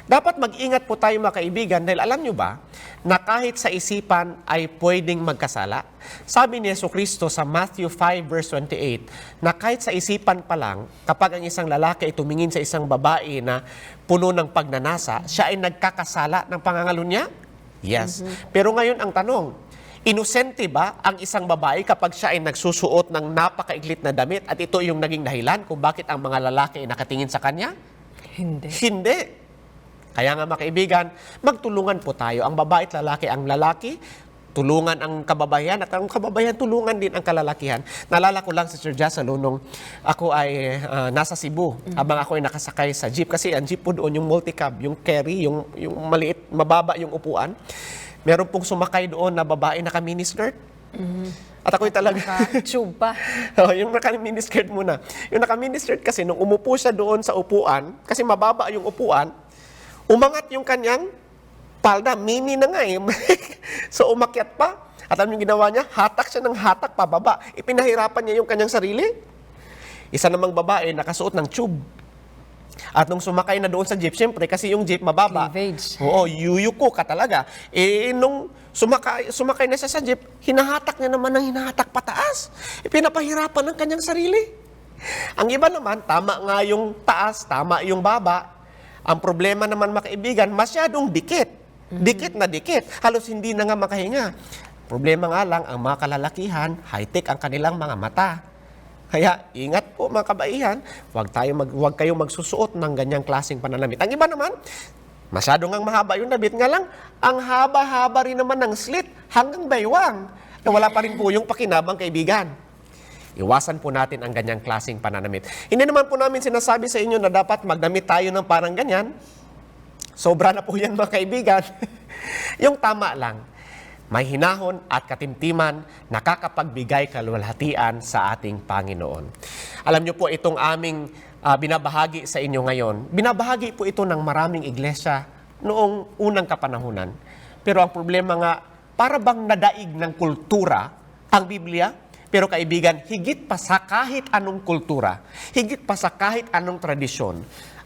Speaker 1: Dapat mag-ingat po tayo, mga kaibigan, dahil alam niyo ba na kahit sa isipan ay pwedeng magkasala? Sabi ni Jesucristo sa Matthew 5 verse 28 na kahit sa isipan pa lang, kapag ang isang lalaki ay tumingin sa isang babae na puno ng pagnanasa, siya ay nagkakasala ng pangangalo niya? Yes. Pero ngayon ang tanong, inosente ba ang isang babae kapag siya ay nagsusuot ng napakaiklit na damit at ito yung naging dahilan kung bakit ang mga lalaki ay nakatingin sa kanya?
Speaker 2: Hindi.
Speaker 1: Hindi. Kaya nga, mga kaibigan, magtulungan po tayo. Ang babae at lalaki, ang lalaki, tulungan ang kababayan at ang kababayan tulungan din ang kalalakihan. Naalala ko lang si Sir Jasalo nung ako ay nasa Cebu, habang ako ay nakasakay sa jeep. Kasi ang jeep po doon, yung multicab, yung carry, yung maliit, mababa yung upuan. Meron pong sumakay doon na babae naka-miniskirt. At ako'y talaga...
Speaker 2: Tube pa.
Speaker 1: Yung naka-miniskirt muna. Yung naka-miniskirt kasi, nung umupo siya doon sa upuan, kasi mababa yung upuan, umangat yung kanyang palda, mini na nga eh. So umakyat pa. At alam yung ginawa niya? Hatak siya ng hatak pababa. Ipinahirapan niya yung kanyang sarili. Isa namang babae nakasuot ng tube. At nung sumakay na doon sa jeep, siyempre kasi yung jeep mababa.
Speaker 2: Cleavage.
Speaker 1: Oo, yuyuko ka talaga. Nung sumakay na siya sa jeep, hinahatak niya naman ng hinahatak pataas. Ipinapahirapan ng kanyang sarili. Ang iba naman, tama nga yung taas, tama yung baba. Ang problema naman, mga kaibigan, masyadong dikit. Dikit na dikit. Halos hindi na nga makahinga. Problema nga lang, ang mga kalalakihan, high-tech ang kanilang mga mata. Kaya ingat po, mga kabaihan, huwag kayong magsusuot ng ganyang klaseng pananamit. Ang iba naman, masyadong ang mahaba yung damit. Nga lang, ang haba-haba rin naman ng slit hanggang baywang. Na wala pa rin po yung pakinabang, kaibigan. Iwasan po natin ang ganyang klaseng pananamit. Hindi naman po namin sinasabi sa inyo na dapat magdamit tayo ng parang ganyan. Sobra na po yan, mga kaibigan. Yung tama lang, may hinahon at katimtiman, nakakapagbigay kaluwalhatian sa ating Panginoon. Alam niyo po, itong aming binabahagi sa inyo ngayon, binabahagi po ito ng maraming iglesia noong unang kapanahunan. Pero ang problema nga, para bang nadaig ng kultura ang Biblia? Pero kaibigan, higit pa sa kahit anong kultura, higit pa sa kahit anong tradisyon,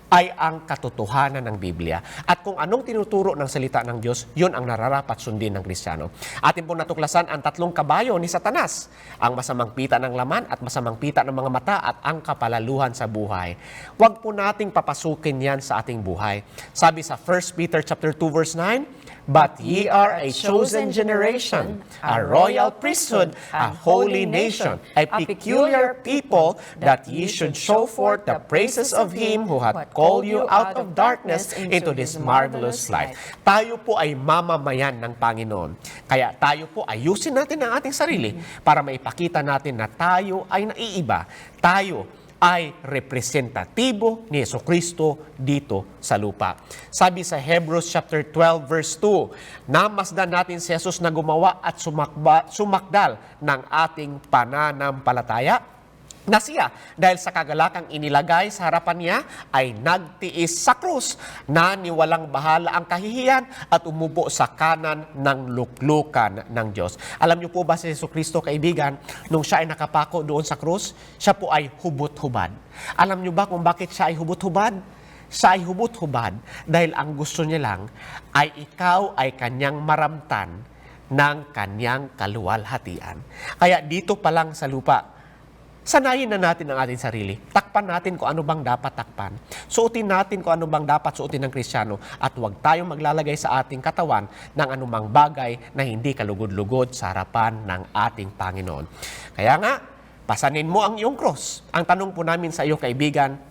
Speaker 1: ay ang katotohanan ng Biblia. At kung anong tinuturo ng salita ng Diyos, yun ang nararapat sundin ng Kristiyano. Atin po natuklasan ang tatlong kabayo ni Satanas, ang masamang pita ng laman at masamang pita ng mga mata at ang kapalaluhan sa buhay. Huwag po nating papasukin yan sa ating buhay. Sabi sa 1 Peter chapter 2 verse 9, "But ye are a chosen generation, a royal priesthood, a holy nation, a peculiar people, that ye should show forth the praises of Him who hath called you out of darkness into this marvelous light." Tayo po ay mamamayan ng Panginoon. Kaya tayo po ayusin natin ang ating sarili para maipakita natin na tayo ay naiiba. Tayo ay representatibo ni Jesucristo dito sa lupa. Sabi sa Hebrews chapter 12 verse 2, namasdan natin si Jesus na gumawa at sumakdal ng ating pananampalataya na siya, dahil sa kagalakang inilagay sa harapan niya, ay nagtiis sa krus na niwalang bahala ang kahihiyan at umupo sa kanan ng luklukan ng Diyos. Alam niyo po ba si Jesucristo, kaibigan, nung siya ay nakapako doon sa krus, siya po ay hubot-hubad. Alam niyo ba kung bakit siya ay hubot-hubad? Siya ay hubot-hubad dahil ang gusto niya lang ay ikaw ay kanyang maramtan ng kanyang kaluwalhatian. Kaya dito pa lang sa lupa, sanayin na natin ang ating sarili. Takpan natin kung ano bang dapat takpan. Suotin natin kung ano bang dapat suotin ng Kristiyano. At huwag tayong maglalagay sa ating katawan ng anumang bagay na hindi kalugod-lugod sa harapan ng ating Panginoon. Kaya nga, pasanin mo ang iyong cross. Ang tanong po namin sa iyo, kaibigan,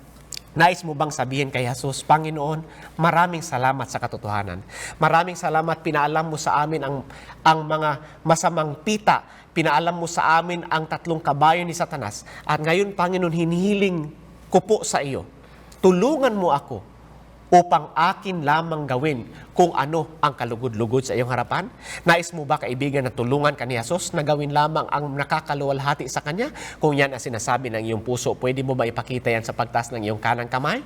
Speaker 1: Nais mo bang sabihin kay Jesus, Panginoon, maraming salamat sa katotohanan. Maraming salamat, pinaalam mo sa amin ang mga masamang pita. Pinaalam mo sa amin ang 3 kabayo ni Satanas. At ngayon, Panginoon, hinihiling ko po sa iyo. Tulungan mo ako upang akin lamang gawin kung ano ang kalugod-lugod sa iyong harapan? Nais mo ba, kaibigan, na tulungan ka ni Jesus na gawin lamang ang nakakaluwalhati sa Kanya? Kung yan ang sinasabi ng iyong puso, pwede mo ba ipakita yan sa pagtaas ng iyong kanang kamay?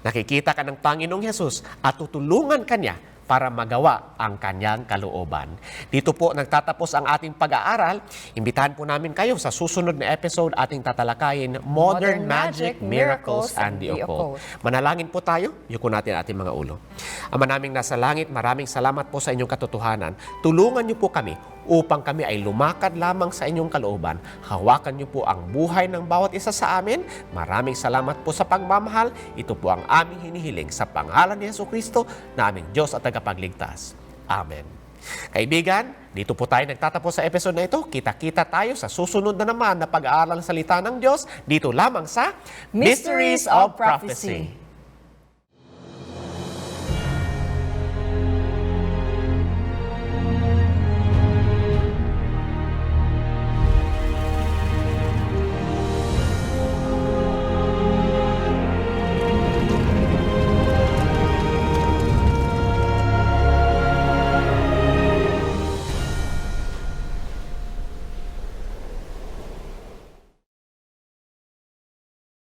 Speaker 1: Nakikita ka ng Panginoong Jesus at tutulungan ka niya para magawa ang kanyang kalooban. Dito po nagtatapos ang ating pag-aaral. Imbitahan po namin kayo sa susunod na episode ating tatalakayin, Modern Magic, Miracles, and the Occult. Manalangin po tayo, yuko natin ating mga ulo. Ama naming nasa langit, maraming salamat po sa inyong katotohanan. Tulungan niyo po kami upang kami ay lumakad lamang sa inyong kalooban. Hawakan niyo po ang buhay ng bawat isa sa amin. Maraming salamat po sa pagmamahal. Ito po ang aming hinihiling sa pangalan ni Jesucristo na aming Diyos at tagapagligtas. Amen. Kaibigan, dito po tayo nagtatapos sa episode na ito. Kita-kita tayo sa susunod na naman na pag-aaral ng salita ng Diyos dito lamang sa Mysteries of Prophecy.